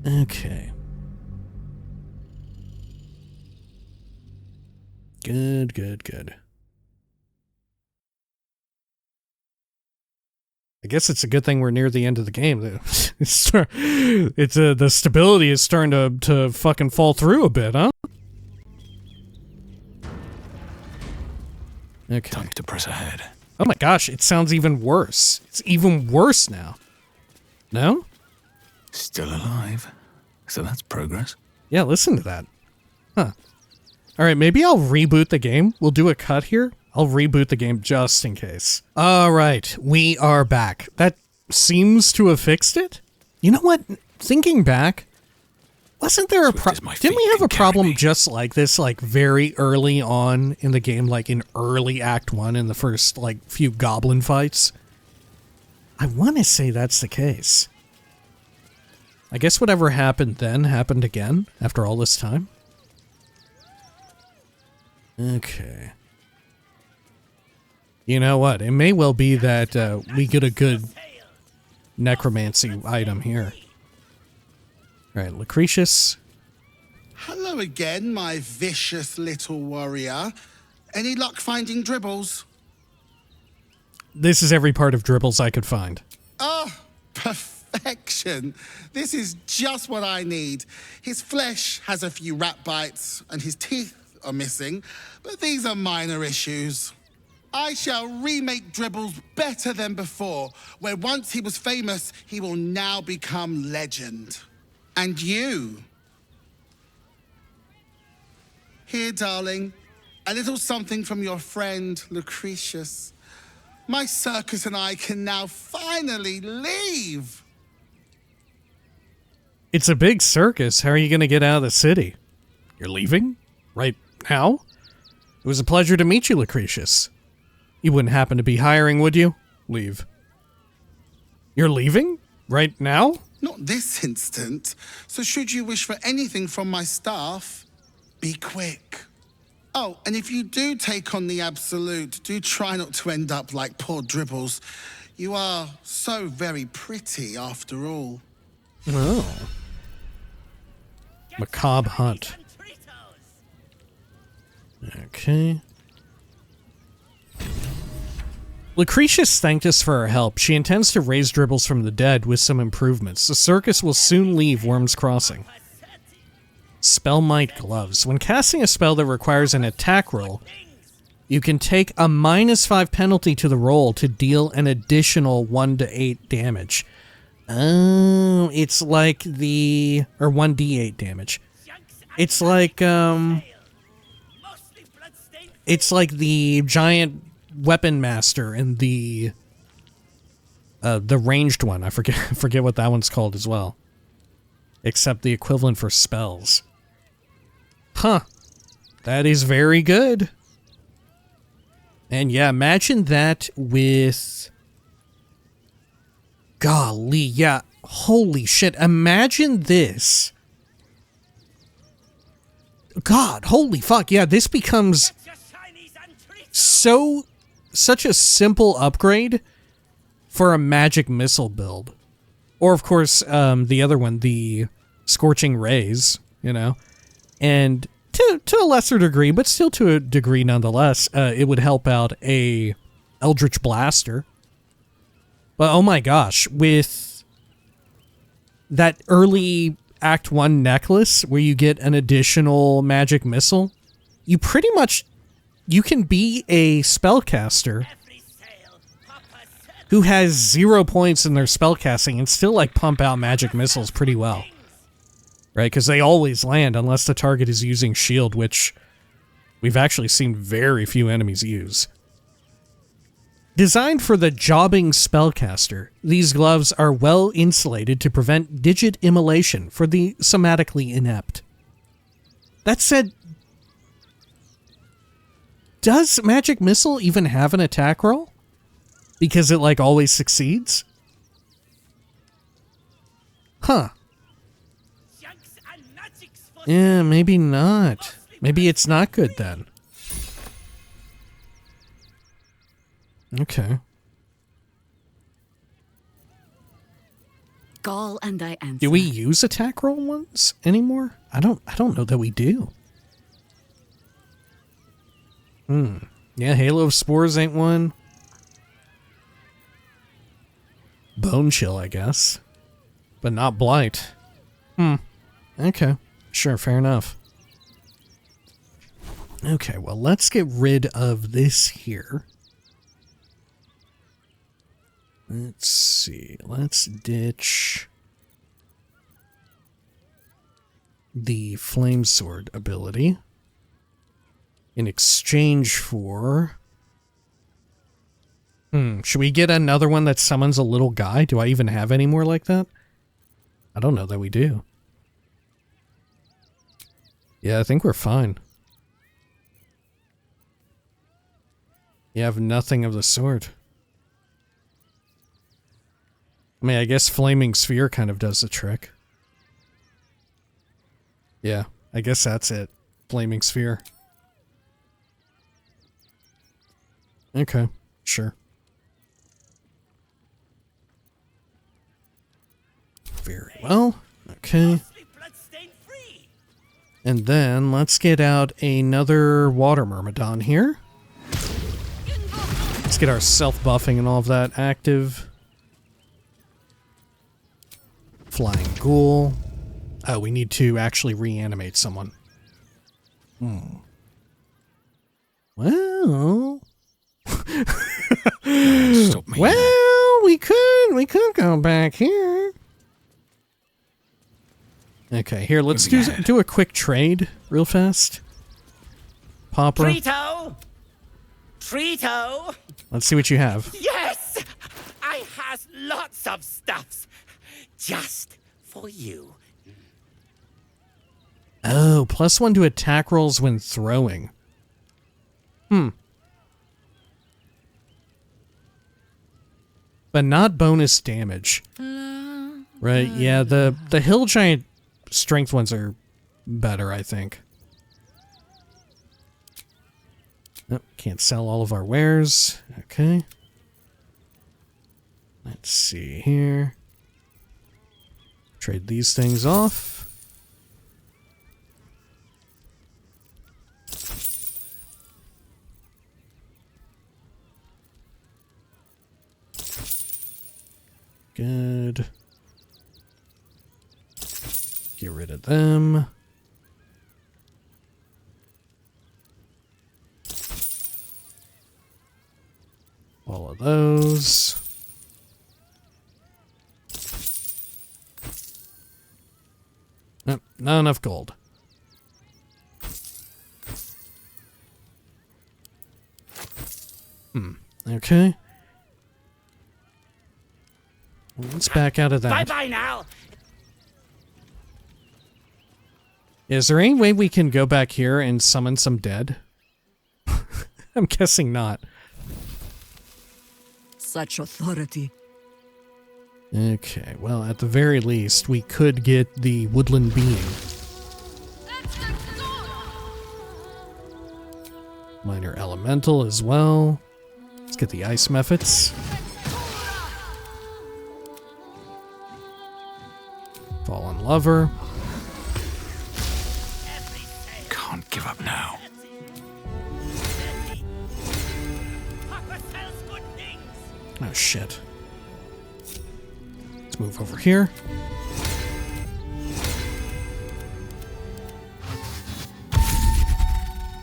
[SPEAKER 1] Okay. Good, good, good. I guess it's a good thing we're near the end of the game. The stability is starting to fucking fall through a bit, huh? Okay.
[SPEAKER 14] Time to press ahead.
[SPEAKER 1] Oh my gosh, it sounds even worse. It's even worse now. No?
[SPEAKER 14] Still alive. So that's progress.
[SPEAKER 1] Yeah, listen to that. Huh. Alright, maybe I'll reboot the game. We'll do a cut here. I'll reboot the game just in case. Alright, we are back. That seems to have fixed it? You know what? Thinking back, wasn't there a didn't we have a problem just like this, like, very early on in the game, like in early Act 1 in the first, like, few goblin fights? I want to say that's the case. I guess whatever happened then happened again after all this time. Okay. You know what? It may well be that we get a good necromancy item here. Alright, Lucretius.
[SPEAKER 15] Hello again, my vicious little warrior. Any luck finding Dribbles?
[SPEAKER 1] This is every part of Dribbles I could find.
[SPEAKER 15] Oh, perfection. This is just what I need. His flesh has a few rat bites, and his teeth are missing, but these are minor issues. I shall remake Dribbles better than before, where once he was famous, he will now become legend. And you? Here, darling, a little something from your friend, Lucretius. My circus and I can now finally leave.
[SPEAKER 1] It's a big circus. How are you going to get out of the city? You're leaving? Right now? It was a pleasure to meet you, Lucretius. You wouldn't happen to be hiring, would you? Leave. You're leaving? Right now?
[SPEAKER 15] Not this instant. So should you wish for anything from my staff, be quick. Oh, and if you do take on the Absolute, do try not to end up like poor Dribbles. You are so very pretty, after all.
[SPEAKER 1] Oh. Macabre hunt. Okay. Lucretius thanked us for our help. She intends to raise Dribbles from the dead with some improvements. The circus will soon leave Worm's Crossing. Spellmite Gloves. When casting a spell that requires an attack roll, you can take a -5 penalty to the roll to deal an additional 1 to 8 damage. Oh, it's like the... or 1d8 damage. It's like, it's like the giant weapon master and the ranged one. I forget what that one's called as well. Except the equivalent for spells. Huh. That is very good. And yeah, imagine that with... Golly, yeah. Holy shit. Imagine this. God, holy fuck. Yeah, this becomes such a simple upgrade for a magic missile build. Or, of course, the other one, the Scorching Rays, you know. And to a lesser degree, but still to a degree nonetheless, it would help out a Eldritch Blaster. But oh my gosh, with that early Act 1 necklace where you get an additional magic missile, you pretty much, you can be a spellcaster who has 0 points in their spellcasting and still, like, pump out magic missiles pretty well. Right, because they always land unless the target is using shield, which we've actually seen very few enemies use. Designed for the jobbing spellcaster, these gloves are well insulated to prevent digit immolation for the somatically inept. That said, does Magic Missile even have an attack roll? Because it, like, always succeeds? Huh. Yeah, maybe not. Maybe it's not good then. Okay.
[SPEAKER 2] Gall and I answer.
[SPEAKER 1] Do we use attack roll ones anymore? I don't know that we do. Yeah, Halo of Spores ain't one. Bone Chill, I guess. But not Blight. Okay. Sure, fair enough. Okay, well, let's get rid of this here. Let's see. Let's ditch the Flame Sword ability in exchange for... should we get another one that summons a little guy? Do I even have any more like that? I don't know that we do. Yeah, I think we're fine. You have nothing of the sort. I mean, I guess Flaming Sphere kind of does the trick. Yeah, I guess that's it. Flaming Sphere. Okay, sure. Very well. Okay. And then let's get out another Water Myrmidon here. Let's get our self-buffing and all of that active. Flying Ghoul. Oh, we need to actually reanimate someone. Well... well, we could go back here. Okay, here, let's do a quick trade real fast. Popper.
[SPEAKER 16] Trito!
[SPEAKER 1] Let's see what you have.
[SPEAKER 16] Yes! I has lots of stuffs. Just for you.
[SPEAKER 1] Oh, +1 to attack rolls when throwing. But not bonus damage. Right, yeah, the Hill Giant strength ones are better, I think. Nope, can't sell all of our wares. Okay. Let's see here. Trade these things off. Good. Get rid of them. All of those. Nope, not enough gold. Okay. Let's back out of that.
[SPEAKER 16] Bye-bye now.
[SPEAKER 1] Is there any way we can go back here and summon some dead? I'm guessing not.
[SPEAKER 2] Such authority.
[SPEAKER 1] Okay, well, at the very least, we could get the Woodland Being. Minor Elemental as well. Let's get the Ice Mephits. Fallen Lover.
[SPEAKER 14] Can't give up now.
[SPEAKER 1] Oh, shit. Let's move over here.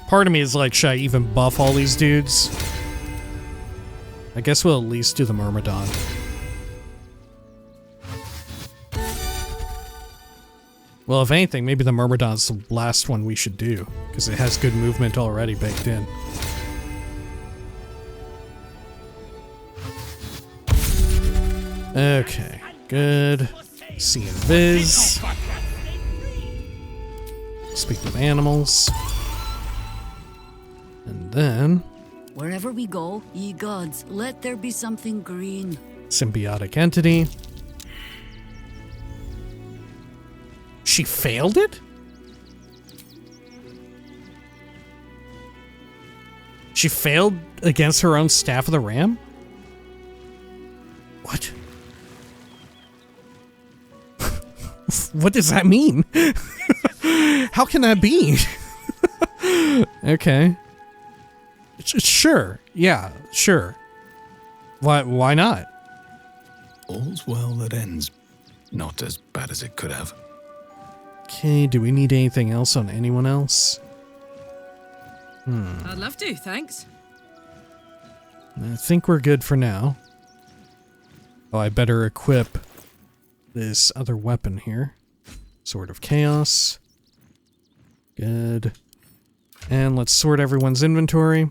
[SPEAKER 1] Part of me is like, should I even buff all these dudes? I guess we'll at least do the Myrmidon. Well, if anything, maybe the Myrmidon's the last one we should do, because it has good movement already baked in. Okay, good. See Invis. Speak with animals. And then...
[SPEAKER 2] Wherever we go, ye gods, let there be something green.
[SPEAKER 1] Symbiotic entity. She failed it? She failed against her own Staff of the Ram? What? What does that mean? How can that be? Okay. Sure. Yeah, sure. Why not?
[SPEAKER 14] All's well that ends not as bad as it could have.
[SPEAKER 1] Okay, do we need anything else on anyone else?
[SPEAKER 12] I'd love to, thanks.
[SPEAKER 1] I think we're good for now. Oh, I better equip this other weapon here. Sword of Chaos. Good. And let's sort everyone's inventory.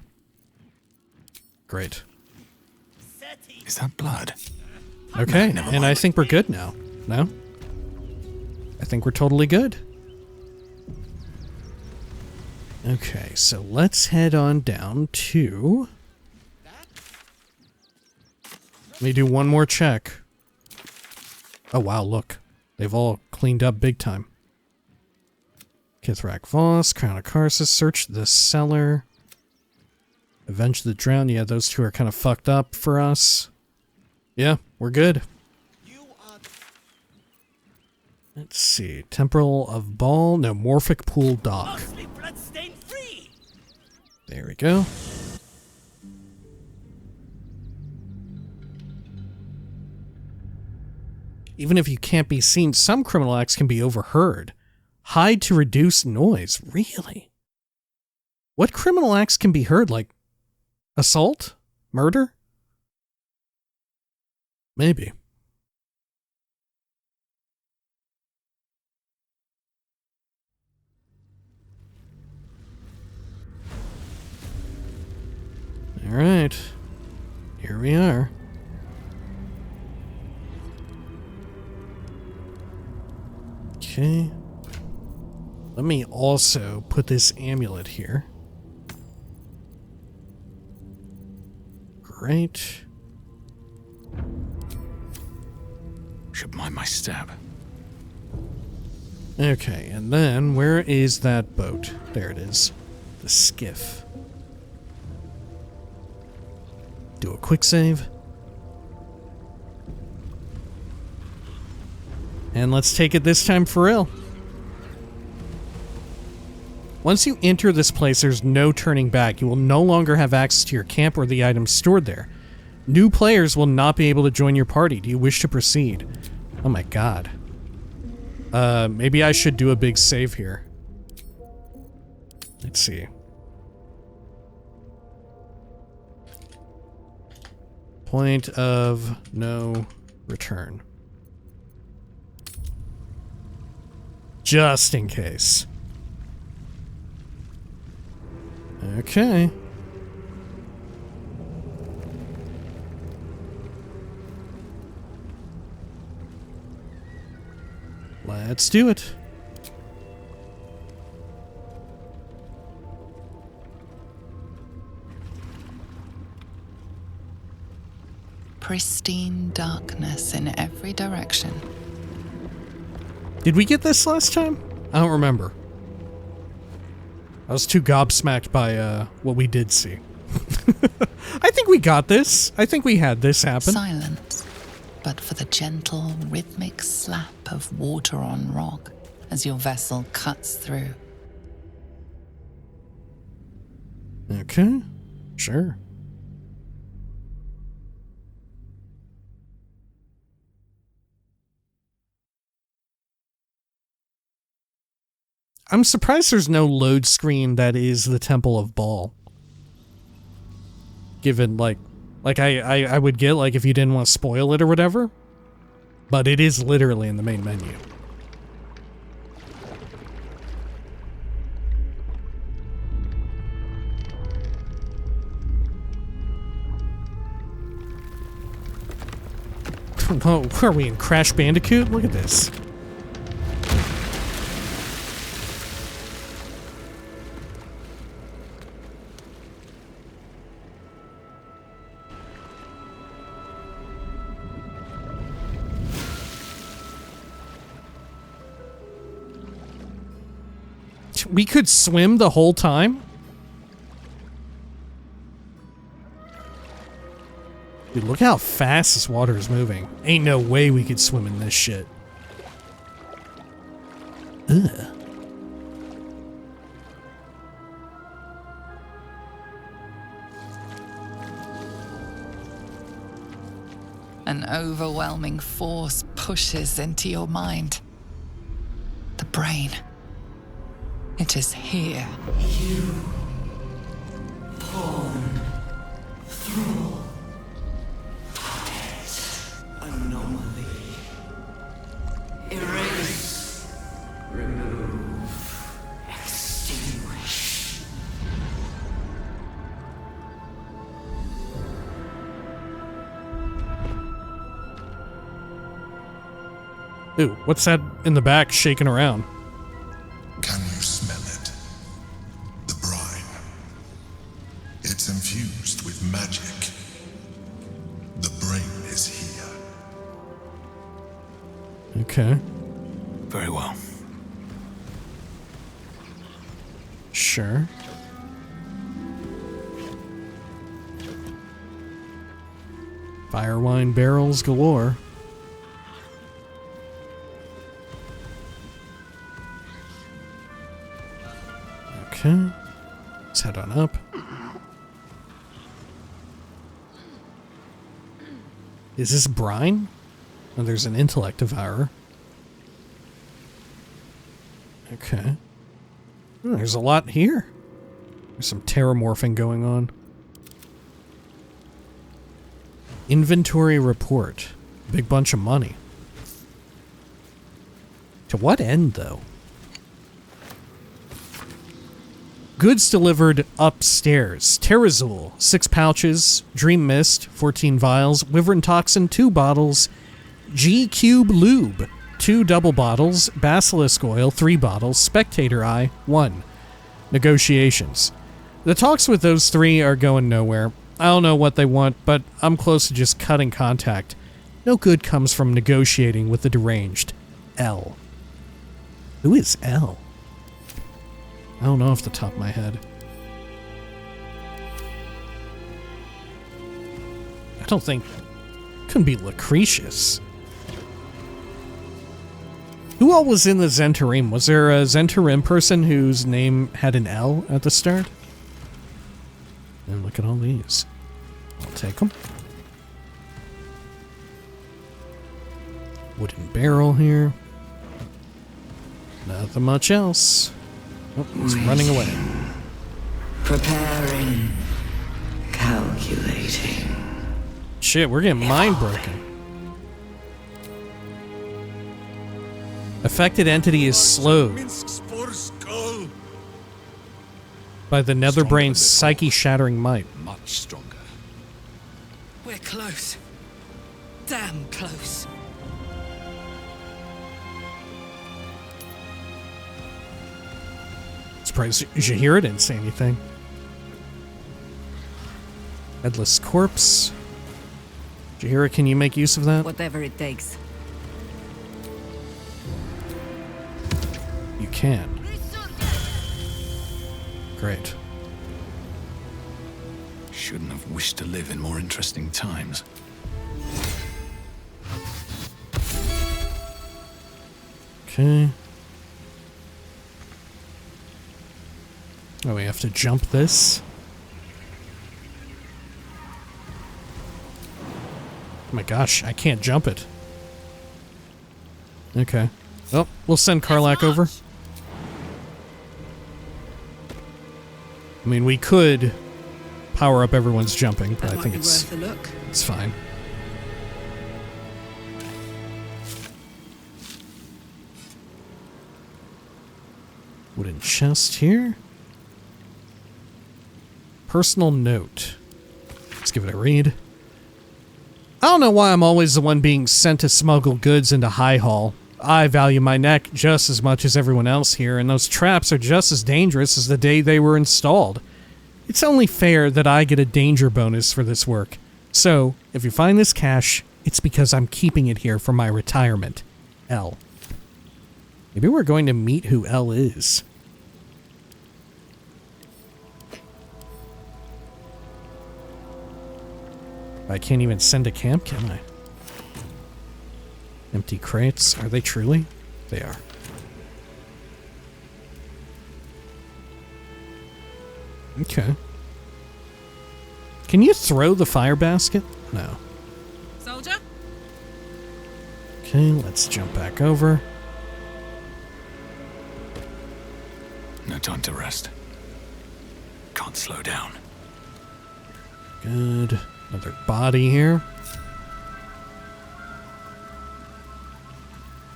[SPEAKER 1] Great.
[SPEAKER 14] Is that blood?
[SPEAKER 1] Okay, and I think we're good now. No? I think we're totally good. Okay, so let's head on down to... Let me do one more check. Oh wow, look. They've all cleaned up big time. Kithrak Voss, Crown of Karsus, search the cellar. Avenge the Drowned. Yeah, those two are kind of fucked up for us. Yeah, we're good. Let's see. Temple of Bhaal. No, Morphic Pool Dock. There we go. Even if you can't be seen, some criminal acts can be overheard. Hide to reduce noise. Really? What criminal acts can be heard? Like assault? Murder? Maybe. All right. Here we are. Okay. Let me also put this amulet here. Great.
[SPEAKER 14] Should mind my stab.
[SPEAKER 1] Okay, and then where is that boat? There it is. The skiff. Do a quick save. And let's take it this time for real. Once you enter this place, there's no turning back. You will no longer have access to your camp or the items stored there. New players will not be able to join your party. Do you wish to proceed? Oh my god. Maybe I should do a big save here. Let's see. Point of no return. Just in case. Okay. Let's do it.
[SPEAKER 8] Pristine darkness in every direction.
[SPEAKER 1] Did we get this last time? I don't remember. I was too gobsmacked by what we did see. I think we got this. I think we had this happen.
[SPEAKER 8] Silence, but for the gentle, rhythmic slap of water on rock as your vessel cuts through.
[SPEAKER 1] Okay, sure. I'm surprised there's no load screen that is the Temple of Bhaal. Given, like I would get, like, if you didn't want to spoil it or whatever. But it is literally in the main menu. Oh, are we in Crash Bandicoot? Look at this. What? We could swim the whole time? Dude, look how fast this water is moving. Ain't no way we could swim in this shit. Ugh.
[SPEAKER 8] An overwhelming force pushes into your mind. The brain. It is here.
[SPEAKER 17] You, pawn, thrall, puppet, anomaly. Erase, remove, extinguish.
[SPEAKER 1] Ooh, what's that in the back shaking around?
[SPEAKER 18] Can you smell it? The brine. It's infused with magic. The brain is here.
[SPEAKER 1] Okay.
[SPEAKER 14] Very well.
[SPEAKER 1] Sure. Fire wine barrels galore. Okay. Let's head on up. Is this brine? Oh, there's an intellect devourer. Okay. Oh, there's a lot here. There's some terramorphing going on. Inventory report. Big bunch of money. To what end, though? Goods delivered upstairs. Terrazul, 6 pouches. Dream Mist, 14 vials. Wyvern Toxin, 2 bottles. G-Cube Lube, 2 double bottles. Basilisk Oil, 3 bottles. Spectator Eye, 1. Negotiations. The talks with those 3 are going nowhere. I don't know what they want, but I'm close to just cutting contact. No good comes from negotiating with the deranged. L. Who is L? I don't know off the top of my head. I don't think... Couldn't be Lucretius. Who all was in the Zentarim? Was there a Zentarim person whose name had an L at the start? And look at all these. I'll take them. Wooden barrel here. Nothing much else. Oh, he's running away.
[SPEAKER 17] Preparing. Calculating.
[SPEAKER 1] Shit, we're getting mind broken. Affected entity is slowed by the Netherbrain's psyche-shattering might.
[SPEAKER 19] Much stronger.
[SPEAKER 4] We're close. Damn close.
[SPEAKER 1] Surprised Jahira didn't say anything. Headless corpse. Jahira, can you make use of that?
[SPEAKER 2] Whatever it takes.
[SPEAKER 1] You can. Great.
[SPEAKER 14] Shouldn't have wished to live in more interesting times.
[SPEAKER 1] Okay. Oh, we have to jump this? Oh my gosh, I can't jump it. Okay. Well, we'll send Karlach over. I mean, we could power up everyone's jumping, but I think it's fine. Wooden chest here. Personal note. Let's give it a read. I don't know why I'm always the one being sent to smuggle goods into High Hall. I value my neck just as much as everyone else here, and those traps are just as dangerous as the day they were installed. It's only fair that I get a danger bonus for this work. So, if you find this cash, it's because I'm keeping it here for my retirement. L. Maybe we're going to meet who L is. I can't even send a camp, can I? Empty crates. Are they truly? They are. Okay. Can you throw the fire basket? No.
[SPEAKER 13] Soldier?
[SPEAKER 1] Okay, let's jump back over.
[SPEAKER 14] No time to rest. Can't slow down.
[SPEAKER 1] Good. Another body here.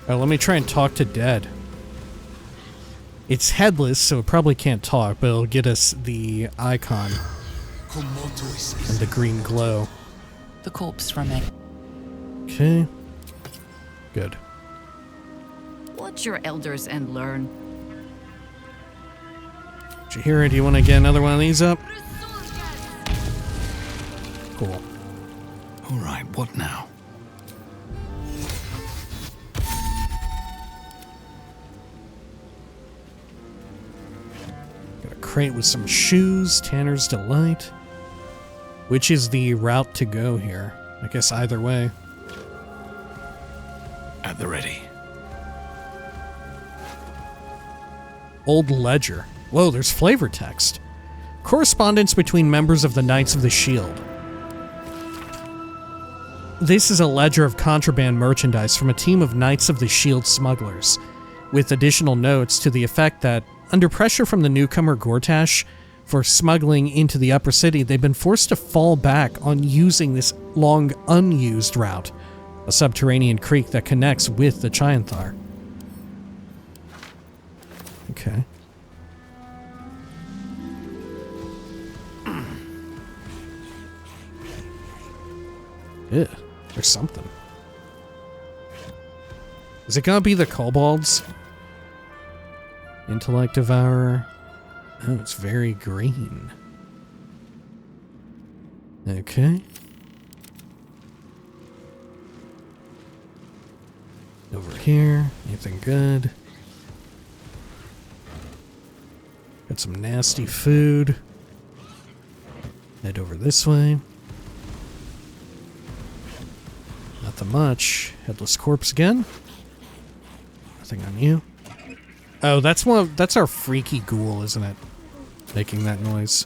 [SPEAKER 1] Oh, let me try and talk to Dead. It's headless, so it probably can't talk, but it'll get us the icon and the green glow.
[SPEAKER 8] The corpse remains.
[SPEAKER 1] Okay. Good.
[SPEAKER 2] Watch your elders and learn.
[SPEAKER 1] Did you hear it? Do you want to get another one of these up? Cool.
[SPEAKER 14] All right, what now?
[SPEAKER 1] Got a crate with some shoes, Tanner's Delight. Which is the route to go here? I guess either way.
[SPEAKER 14] At the ready.
[SPEAKER 1] Old Ledger. Whoa, there's flavor text. Correspondence between members of the Knights of the Shield. This is a ledger of contraband merchandise from a team of Knights of the Shield smugglers, with additional notes to the effect that, under pressure from the newcomer Gortash for smuggling into the upper city, they've been forced to fall back on using this long unused route, a subterranean creek that connects with the Chianthar. Okay. Yeah, there's something. Is it gonna be the kobolds? Intellect Devourer. Oh, it's very green. Okay. Over here, anything good? Got some nasty food. Head over this way. Nothing much. Headless corpse again. Nothing on you. Oh, that's our freaky ghoul, isn't it? Making that noise.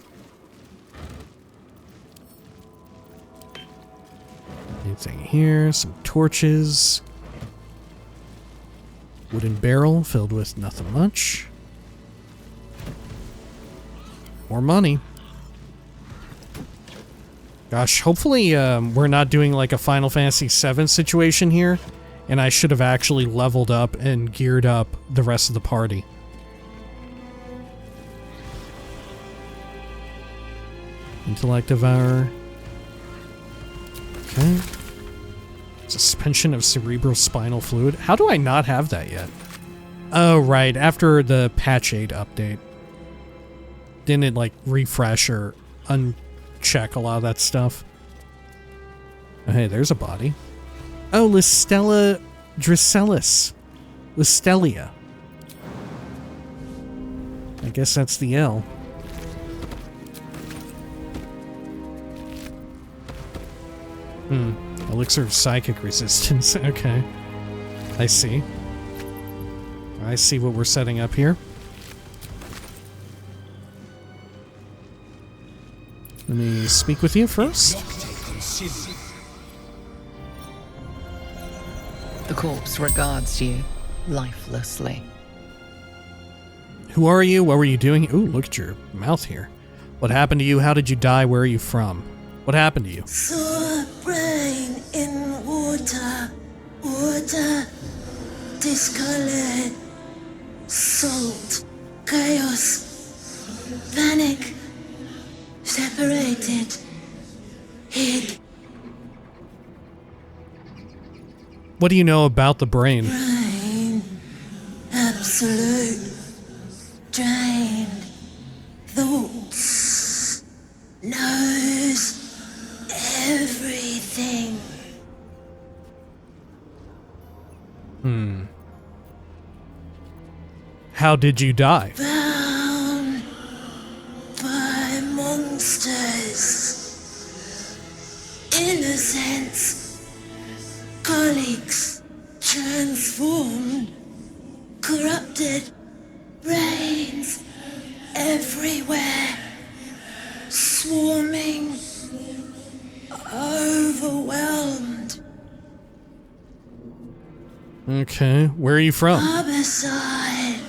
[SPEAKER 1] Anything here? Some torches. Wooden barrel filled with nothing much. More money. Gosh, hopefully we're not doing like a Final Fantasy VII situation here, and I should have actually leveled up and geared up the rest of the party. Intellect Devourer. Okay. Suspension of cerebral spinal fluid. How do I not have that yet? Oh, right. After the patch 8 update. Didn't it like refresh or uncheck a lot of that stuff? Oh, hey, there's a body. Oh, Listella Dracellus. Listelia. I guess that's the L. Elixir of psychic resistance. Okay. I see. I see what we're setting up here. Let me speak with you first.
[SPEAKER 8] The corpse regards you lifelessly.
[SPEAKER 1] Who are you? What were you doing? Ooh, look at your mouth here. What happened to you? How did you die? Where are you from? What happened to you?
[SPEAKER 17] Saw brain in water. Water discolored. Salt. Chaos. Panic. Separated. Hid.
[SPEAKER 1] What do you know about the brain?
[SPEAKER 17] Brain. Absolute. Drained. Thoughts. Knows. Everything.
[SPEAKER 1] How did you die?
[SPEAKER 17] Bound by monsters. innocents, colleagues transformed, corrupted, brains everywhere, swarming, overwhelmed.
[SPEAKER 1] Okay, where are you from?
[SPEAKER 17] Harborside,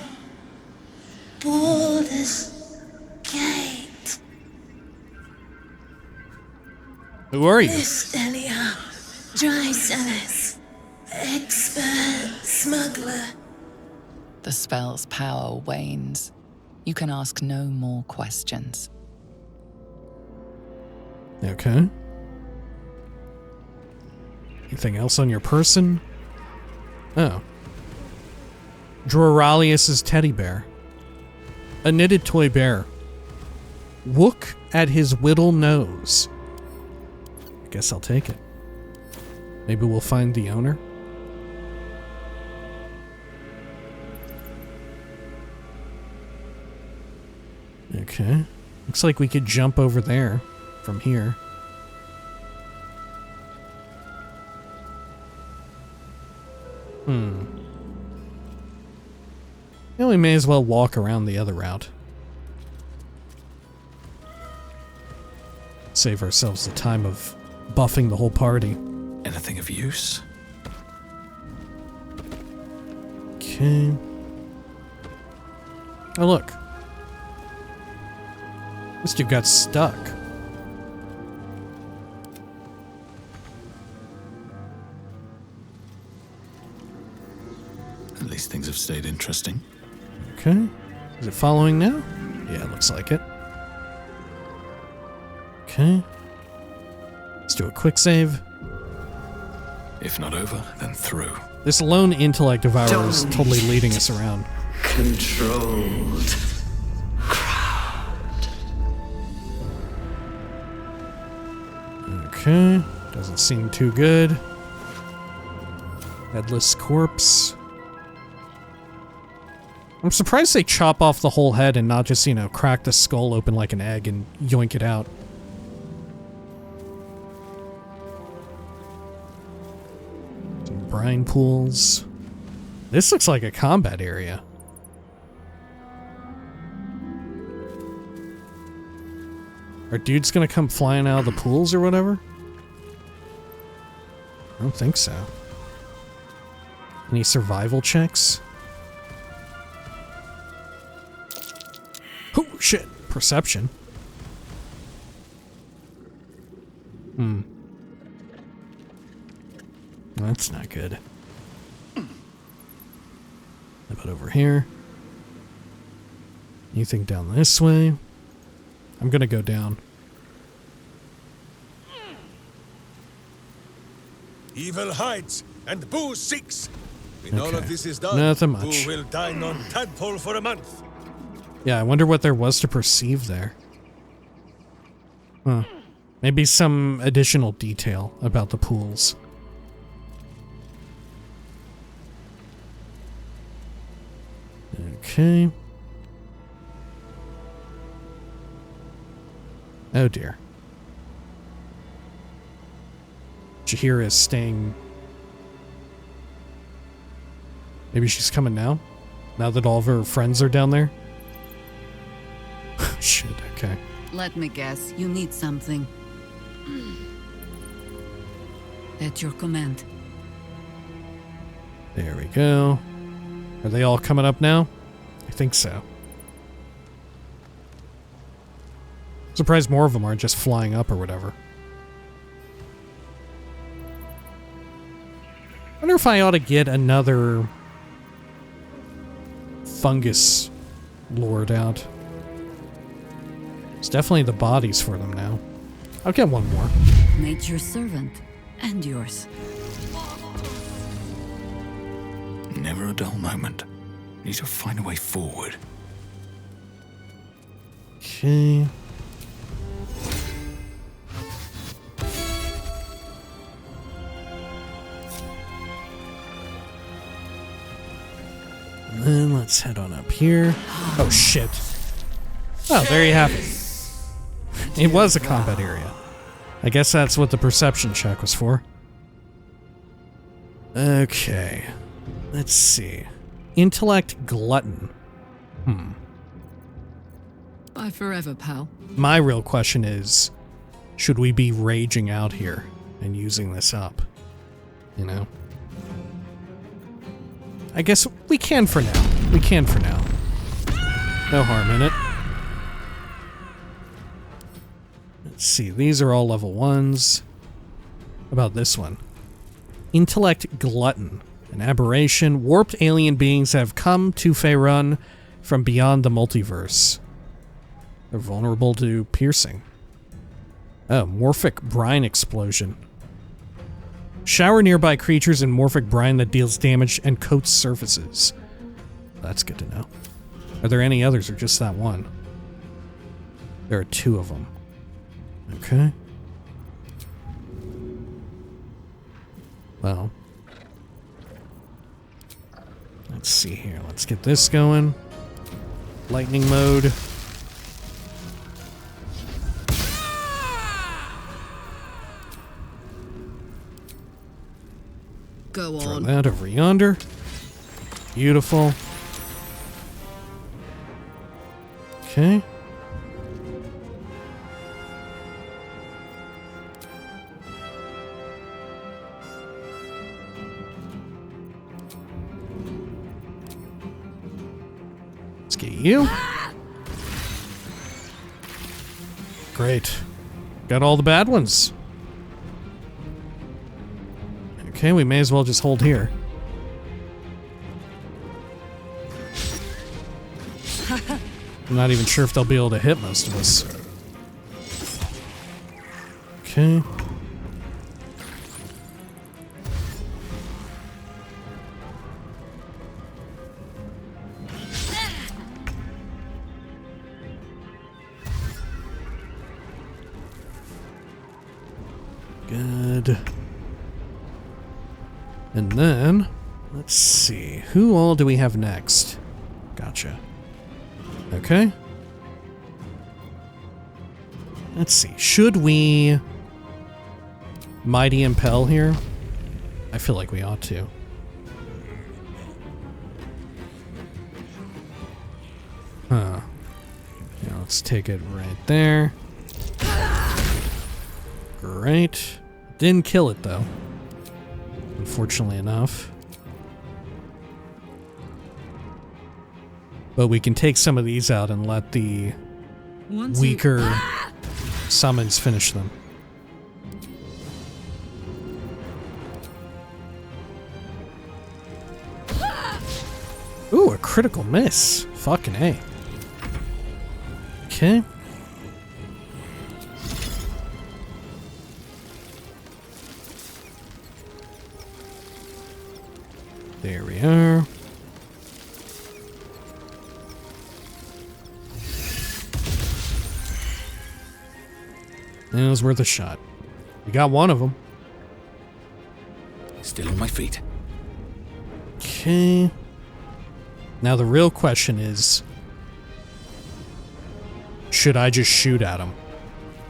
[SPEAKER 17] Baldur's Gate.
[SPEAKER 1] Who are you?
[SPEAKER 17] Listelia, dry sellers, expert smuggler.
[SPEAKER 8] The spell's power wanes. You can ask no more questions.
[SPEAKER 1] Okay. Anything else on your person? Oh. Droralius's teddy bear. A knitted toy bear. Look at his whittle nose. I guess I'll take it. Maybe we'll find the owner. Okay. Looks like we could jump over there from here. Yeah, we may as well walk around the other route. Save ourselves the time of buffing the whole party.
[SPEAKER 14] Anything of use?
[SPEAKER 1] Okay. Oh, look. This dude got stuck.
[SPEAKER 14] At least things have stayed interesting.
[SPEAKER 1] Okay. Is it following now? Yeah, it looks like it. Okay. Let's do a quick save.
[SPEAKER 14] If not over, then through.
[SPEAKER 1] This lone intellect devourer is totally leading us around.
[SPEAKER 17] Controlled.
[SPEAKER 1] Okay. Doesn't seem too good. Headless corpse. I'm surprised they chop off the whole head and not just, crack the skull open like an egg and yoink it out. Some brine pools. This looks like a combat area. Are dudes gonna come flying out of the pools or whatever? I don't think so. Any survival checks? Oh, shit. Perception. That's not good. How about over here? Anything down this way? I'm gonna go down.
[SPEAKER 3] Evil hides and Boo seeks. When all of this is done,
[SPEAKER 1] Nothing much.
[SPEAKER 3] Boo will dine on tadpole for a month.
[SPEAKER 1] Yeah, I wonder what there was to perceive there. Huh. Maybe some additional detail about the pools. Okay. Oh dear. Jahira is staying. Maybe she's coming now? Now that all of her friends are down there? Shit, okay.
[SPEAKER 2] Let me guess, you need something. At your command.
[SPEAKER 1] There we go. Are they all coming up now? I think so. Surprised more of them aren't just flying up or whatever. I wonder if I ought to get another fungus lord out. It's definitely the bodies for them now. I'll get one more.
[SPEAKER 2] Nature's servant. And yours.
[SPEAKER 14] Never a dull moment. Need to find a way forward.
[SPEAKER 1] Okay. And then let's head on up here. Oh shit. Oh, there you have it. It was a combat area. I guess that's what the perception check was for. Okay. Let's see. Intellect glutton.
[SPEAKER 4] Bye forever, pal.
[SPEAKER 1] My real question is, should we be raging out here and using this up? You know? I guess we can for now. We can for now. No harm in it. Let's see, these are all level 1s. How about this one? Intellect glutton. An aberration. Warped alien beings have come to Faerun from beyond the multiverse. They're vulnerable to piercing. Oh, morphic brine explosion. Shower nearby creatures in morphic brine that deals damage and coats surfaces. That's good to know. Are there any others or just that one? There are 2 of them. Okay. Well. Let's see here. Let's get this going. Lightning mode.
[SPEAKER 4] Go
[SPEAKER 1] Throw
[SPEAKER 4] on.
[SPEAKER 1] that over yonder. Beautiful. Okay. Let's get you. Great. Got all the bad ones. Okay, we may as well just hold here. I'm not even sure if they'll be able to hit most of us. Okay. Good. And then, let's see. Who all do we have next? Gotcha. Okay. Let's see. Should we Mighty Impel here? I feel like we ought to. Huh. Yeah, let's take it right there. Great. Didn't kill it, though. Unfortunately enough. But we can take some of these out and let the weaker summons finish them. Ooh, a critical miss. Fucking A. Okay. There we are. It was worth a shot. We got one of them.
[SPEAKER 14] Still on my feet.
[SPEAKER 1] Okay. Now the real question is, should I just shoot at him?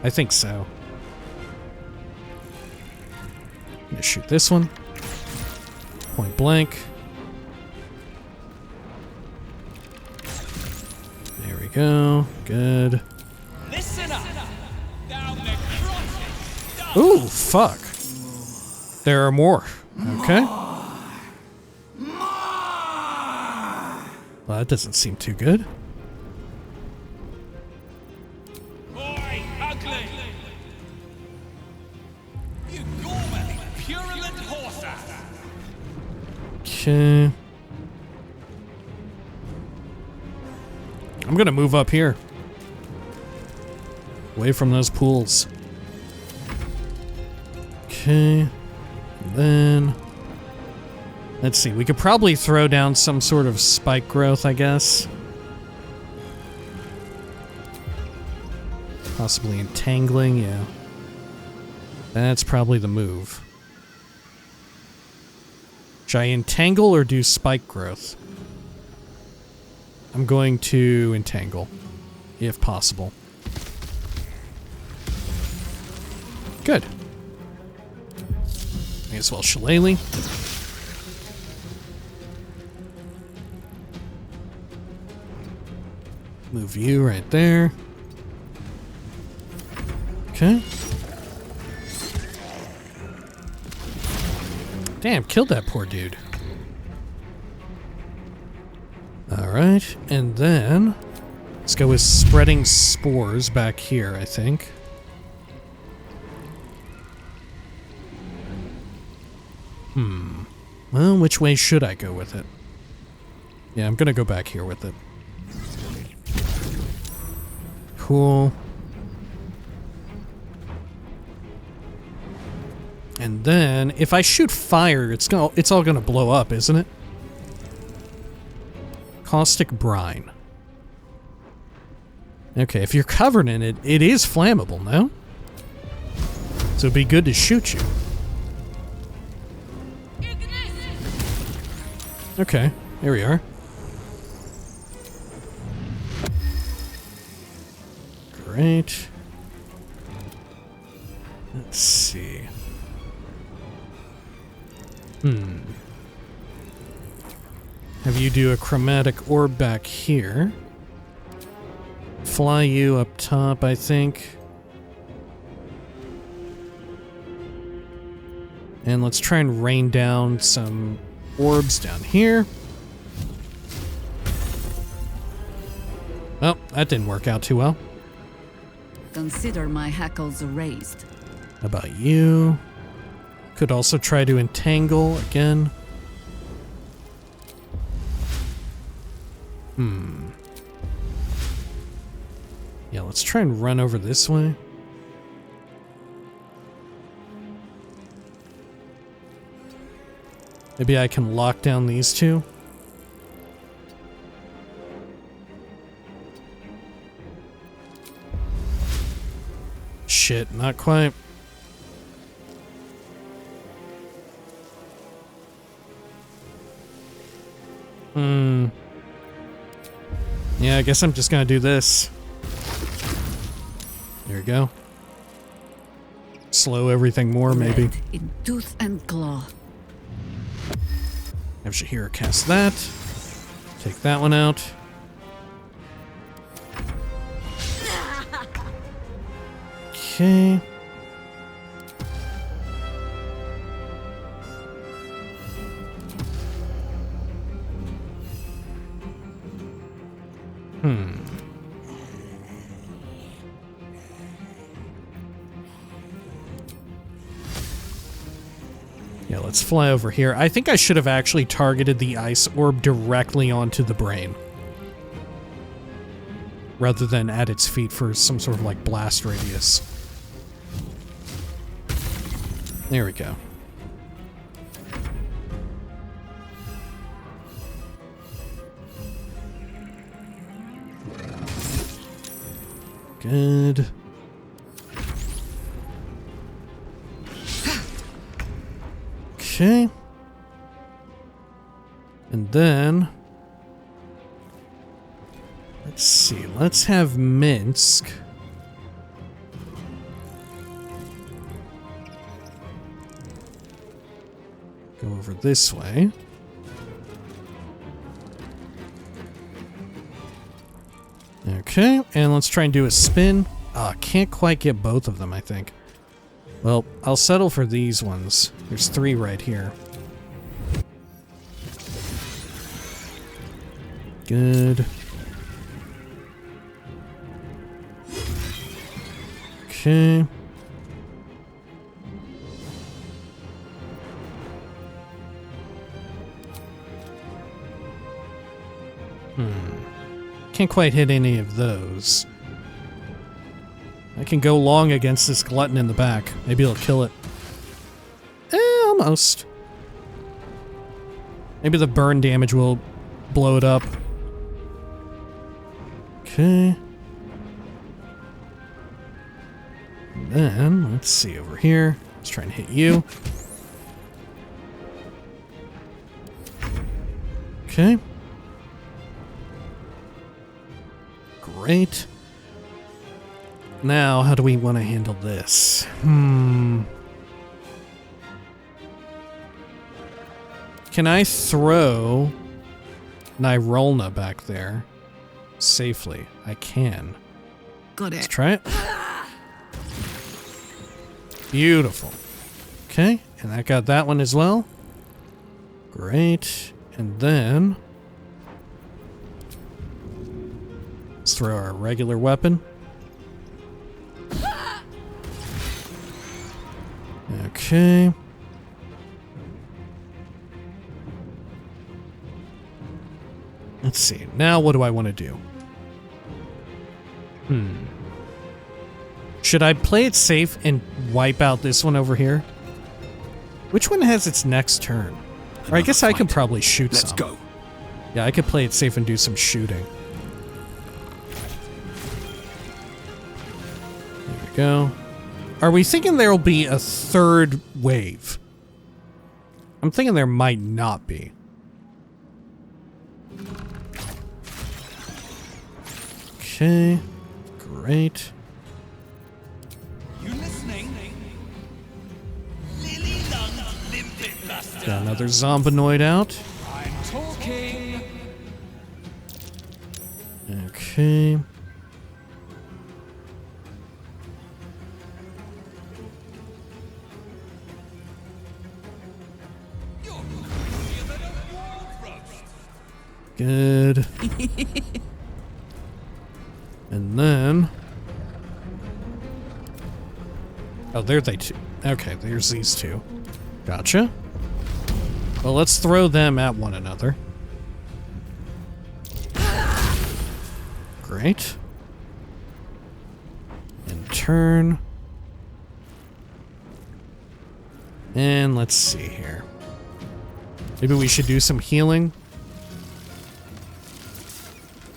[SPEAKER 1] I think so. I'm gonna shoot this one. Point blank. There we go. Good.
[SPEAKER 16] Listen up.
[SPEAKER 1] Ooh, fuck. There are more. Okay. Well, that doesn't seem too good.
[SPEAKER 16] Boy, ugly. You gormless, purulent horse ass.
[SPEAKER 1] Okay. I'm gonna move up here. Away from those pools. Okay. And then... let's see, we could probably throw down some sort of spike growth, I guess. Possibly entangling, yeah. That's probably the move. Should I entangle or do spike growth? I'm going to entangle, if possible. as well shillelagh. Move you right there. Okay. Damn, killed that poor dude. Alright, and then let's go with spreading spores back here, I think. Well, which way should I go with it? Yeah, I'm gonna go back here with it. Cool. And then, if I shoot fire, it's all gonna blow up, isn't it? Caustic brine. Okay, if you're covered in it, it is flammable, no? So it'd be good to shoot you. Okay, here we are. Great. Let's see. Have you do a chromatic orb back here. Fly you up top, I think. And let's try and rain down some orbs down here. Well, that didn't work out too well.
[SPEAKER 2] Consider my hackles raised.
[SPEAKER 1] How about you? Could also try to entangle again. Yeah, let's try and run over this way. Maybe I can lock down these two. Shit, not quite. Yeah, I guess I'm just gonna do this. There we go. Slow everything more, maybe.
[SPEAKER 2] In tooth and claw.
[SPEAKER 1] Have Shahira cast that. Take that one out. Okay. Yeah, let's fly over here. I think I should have actually targeted the ice orb directly onto the brain, rather than at its feet for some sort of like blast radius. There we go. Good. Okay. And then let's see. Let's have Minsk go over this way. Okay, and let's try and do a spin. Can't quite get both of them, I think. Well, I'll settle for these ones. There's 3 right here. Good. Okay. Can't quite hit any of those. I can go long against this glutton in the back. Maybe it'll kill it. Almost. Maybe the burn damage will blow it up. Okay. And then, let's see over here. Let's try and hit you. Okay. Great. Now, how do we want to handle this? Can I throw Nyrolna back there safely? I can.
[SPEAKER 12] Got it.
[SPEAKER 1] Let's try it. Beautiful. Okay, and I got that one as well. Great. And then let's throw our regular weapon. Okay. Let's see. Now what do I want to do? Should I play it safe and wipe out this one over here? Which one has its next turn? Or I guess I could probably shoot some.
[SPEAKER 14] Let's go.
[SPEAKER 1] Yeah, I could play it safe and do some shooting. There we go. Are we thinking there'll be a third wave? I'm thinking there might not be. Okay, great.
[SPEAKER 19] You listening?
[SPEAKER 1] Got another zombinoid out.
[SPEAKER 19] I'm talking.
[SPEAKER 1] Okay. Good. And then... oh, there they two. Okay, there's these two. Gotcha. Well, let's throw them at one another. Great. And turn. And let's see here. Maybe we should do some healing.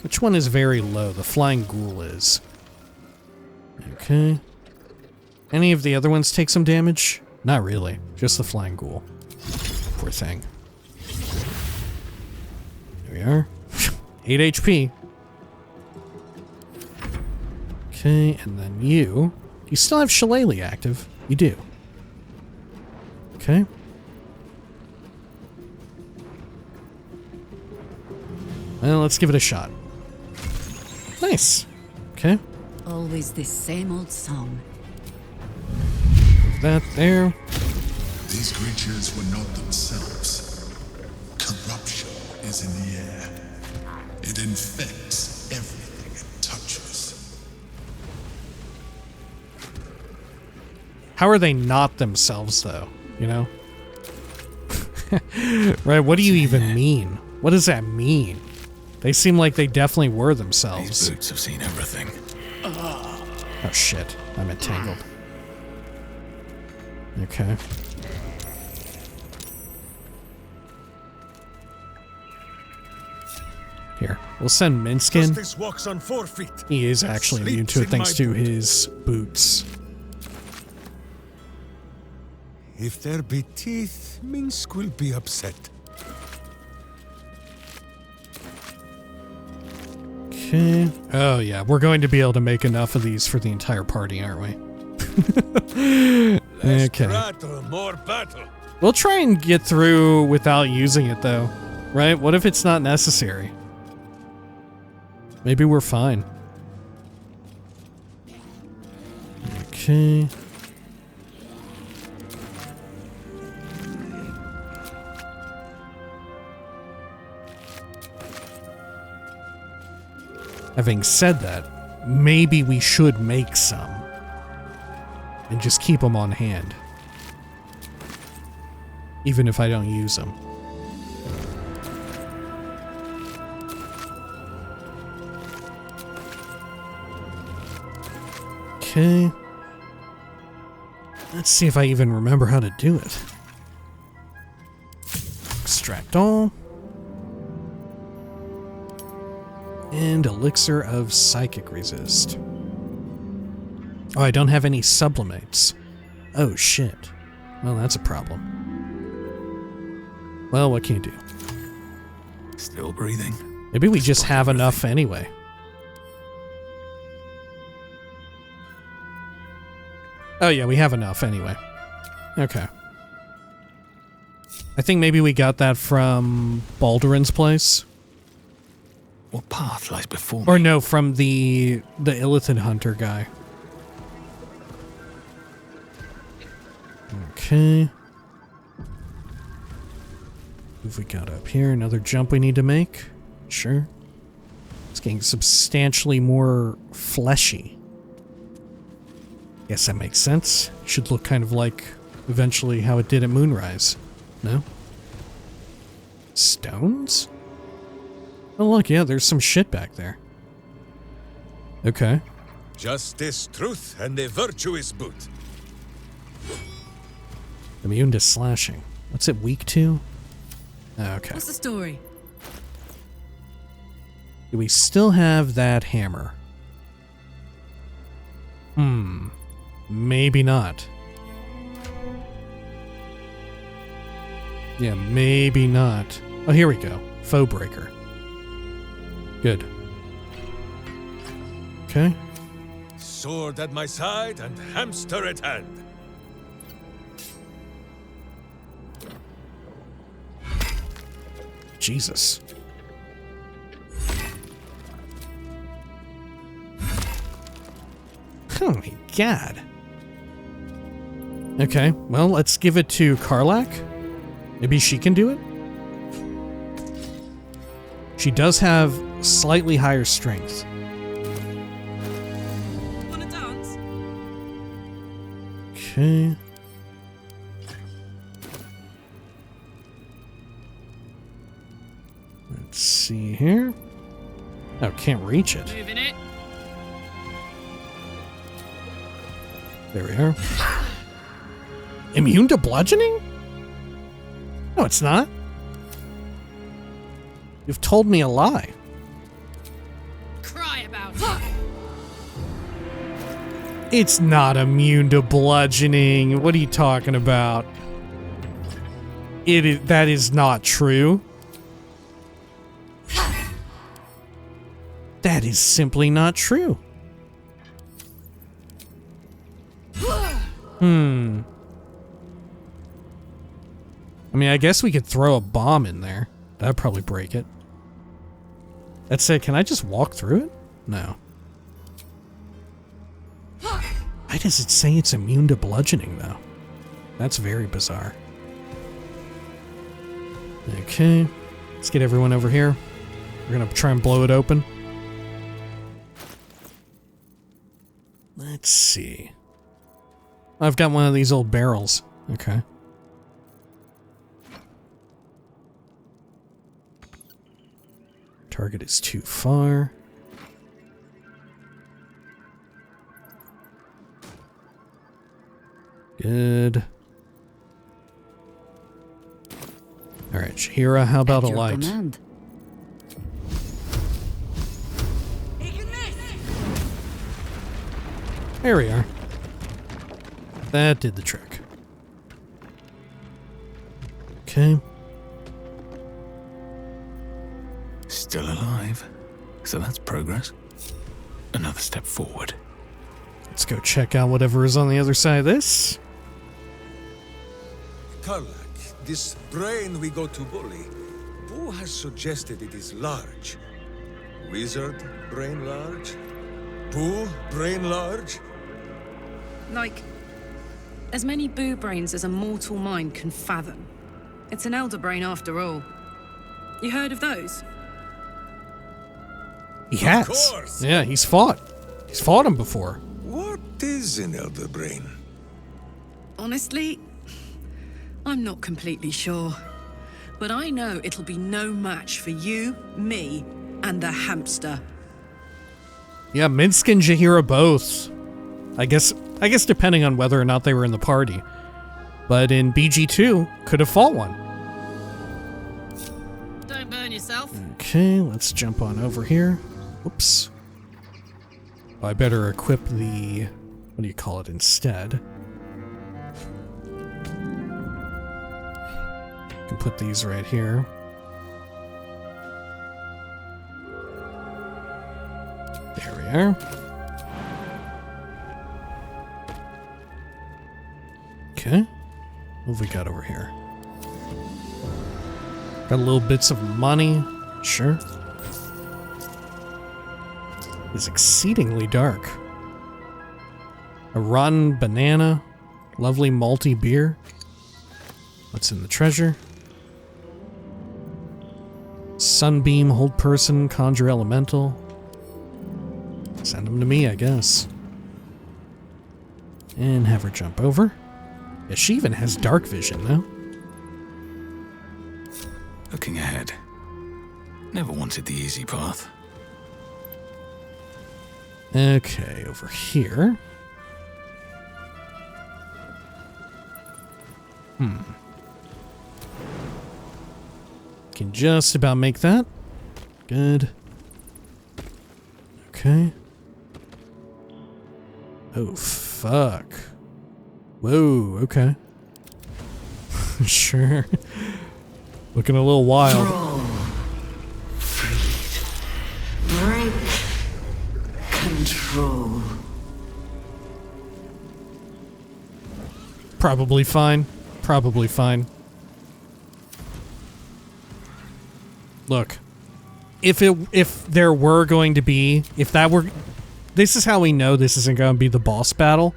[SPEAKER 1] Which one is very low? The flying ghoul is. Okay. Any of the other ones take some damage? Not really. Just the flying ghoul. Poor thing. There we are. 8 HP. Okay, and then you. You still have Shillelagh active. You do. Okay. Well, let's give it a shot. Nice. Okay.
[SPEAKER 2] Always the same old song.
[SPEAKER 1] That there.
[SPEAKER 18] These creatures were not themselves. Corruption is in the air. It infects everything it touches.
[SPEAKER 1] How are they not themselves, though? You know? Right, what do you even mean? What does that mean? They seem like they definitely were themselves.
[SPEAKER 14] These boots have seen everything.
[SPEAKER 1] Oh shit, I'm entangled. Okay. Here, we'll send Minskin.
[SPEAKER 3] Justice walks on 4 feet.
[SPEAKER 1] He is actually immune to it thanks to his boots.
[SPEAKER 3] If there be teeth, Minsk will be upset.
[SPEAKER 1] Okay. Oh yeah, we're going to be able to make enough of these for the entire party, aren't we? Okay.
[SPEAKER 3] Rattle, more battle.
[SPEAKER 1] We'll try and get through without using it though, right? What if it's not necessary? Maybe we're fine. Okay. Having said that, maybe we should make some. And just keep them on hand. Even if I don't use them. Okay. Let's see if I even remember how to do it. Extract all. And elixir of psychic resist. Oh, I don't have any sublimates. Oh shit. Well, that's a problem. Well, what can you do?
[SPEAKER 14] Still breathing.
[SPEAKER 1] Maybe we just have enough anyway. Oh yeah, we have enough anyway. Okay. I think maybe we got that from Baldurin's place.
[SPEAKER 14] What path lies before me?
[SPEAKER 1] Or no, from the Illithid hunter guy. Okay. What have we got up here? Another jump we need to make? Sure. It's getting substantially more fleshy. Guess that makes sense. Should look kind of like eventually how it did at Moonrise. No? Stones? Oh look, yeah, there's some shit back there. Okay.
[SPEAKER 3] Justice, truth, and a virtuous boot.
[SPEAKER 1] Immune to slashing. What's it weak to? Okay.
[SPEAKER 4] What's the story?
[SPEAKER 1] Do we still have that hammer? Maybe not. Yeah, maybe not. Oh, here we go. Foe breaker. Good. Okay.
[SPEAKER 3] Sword at my side and hamster at hand.
[SPEAKER 1] Jesus. Oh my god. Okay, well, let's give it to Karlach. Maybe she can do it? She does have slightly higher strength.
[SPEAKER 4] Wanna dance?
[SPEAKER 1] Okay. Let's see here. Oh, can't reach it.
[SPEAKER 4] Moving it.
[SPEAKER 1] There we are. Immune to bludgeoning? No, it's not. You've told me a lie.
[SPEAKER 4] Cry about it.
[SPEAKER 1] It's not immune to bludgeoning. What are you talking about? That is not true. That is simply not true. I mean, I guess we could throw a bomb in there. That'd probably break it. That said, can I just walk through it? No. Why does it say it's immune to bludgeoning, though? That's very bizarre. Okay. Let's get everyone over here. We're gonna try and blow it open. Let's see. I've got one of these old barrels. Okay. Target is too far. Good. Alright, Shahira, how about a light?
[SPEAKER 2] Command.
[SPEAKER 1] There we are. That did the trick. Okay.
[SPEAKER 14] Still alive. So that's progress. Another step forward.
[SPEAKER 1] Let's go check out whatever is on the other side of this.
[SPEAKER 3] Karlach, this brain we go to bully, who has suggested it is large? Wizard brain large? Boo brain large?
[SPEAKER 4] Like, as many boo brains as a mortal mind can fathom. It's an elder brain after all. You heard of those?
[SPEAKER 1] He has.
[SPEAKER 3] Of course.
[SPEAKER 1] Yeah, he's fought. He's fought him before.
[SPEAKER 3] What is an elder brain?
[SPEAKER 4] Honestly, I'm not completely sure. But I know it'll be no match for you, me, and the hamster.
[SPEAKER 1] Yeah, Minsk and Jahira both. I guess depending on whether or not they were in the party. But in BG2, could have fought one.
[SPEAKER 4] Don't burn yourself.
[SPEAKER 1] Okay, let's jump on over here. Oops. I better equip the... what do you call it instead? I can put these right here. There we are. Okay. What have we got over here? Got little bits of money. Sure. It's exceedingly dark. A rotten banana. Lovely malty beer. What's in the treasure? Sunbeam, hold person, conjure elemental. Send them to me, I guess. And have her jump over. Yeah, she even has dark vision, though.
[SPEAKER 14] Looking ahead. Never wanted the easy path.
[SPEAKER 1] Okay, over here. Can just about make that. Good. Okay. Oh, fuck. Whoa, okay. Sure. Looking a little wild.
[SPEAKER 17] Break control.
[SPEAKER 1] Probably fine. Probably fine. Look. If there were going to be, this is how we know this isn't going to be the boss battle.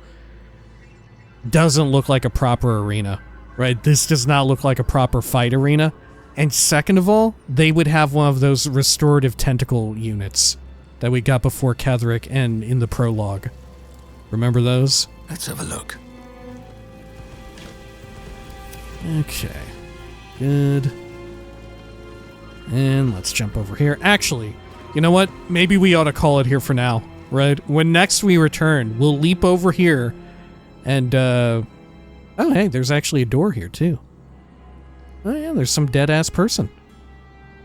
[SPEAKER 1] Doesn't look like a proper arena, right? This does not look like a proper fight arena. And second of all, they would have one of those restorative tentacle units that we got before Ketherick and in the prologue. Remember those?
[SPEAKER 14] Let's have a look.
[SPEAKER 1] Okay. Good. And let's jump over here. Actually, you know what? Maybe we ought to call it here for now, right? When next we return, we'll leap over here and, oh, hey, there's actually a door here, too. Oh, yeah, there's some dead-ass person.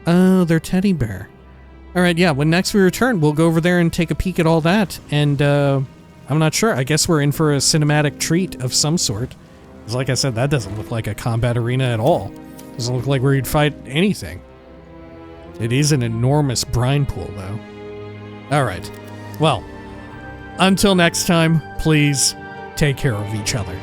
[SPEAKER 1] Oh, they're teddy bear. All right, yeah, when next we return, we'll go over there and take a peek at all that. And, I'm not sure. I guess we're in for a cinematic treat of some sort. Because like I said, that doesn't look like a combat arena at all. Doesn't look like where you'd fight anything. It is an enormous brine pool, though. All right. Well, until next time, please take care of each other.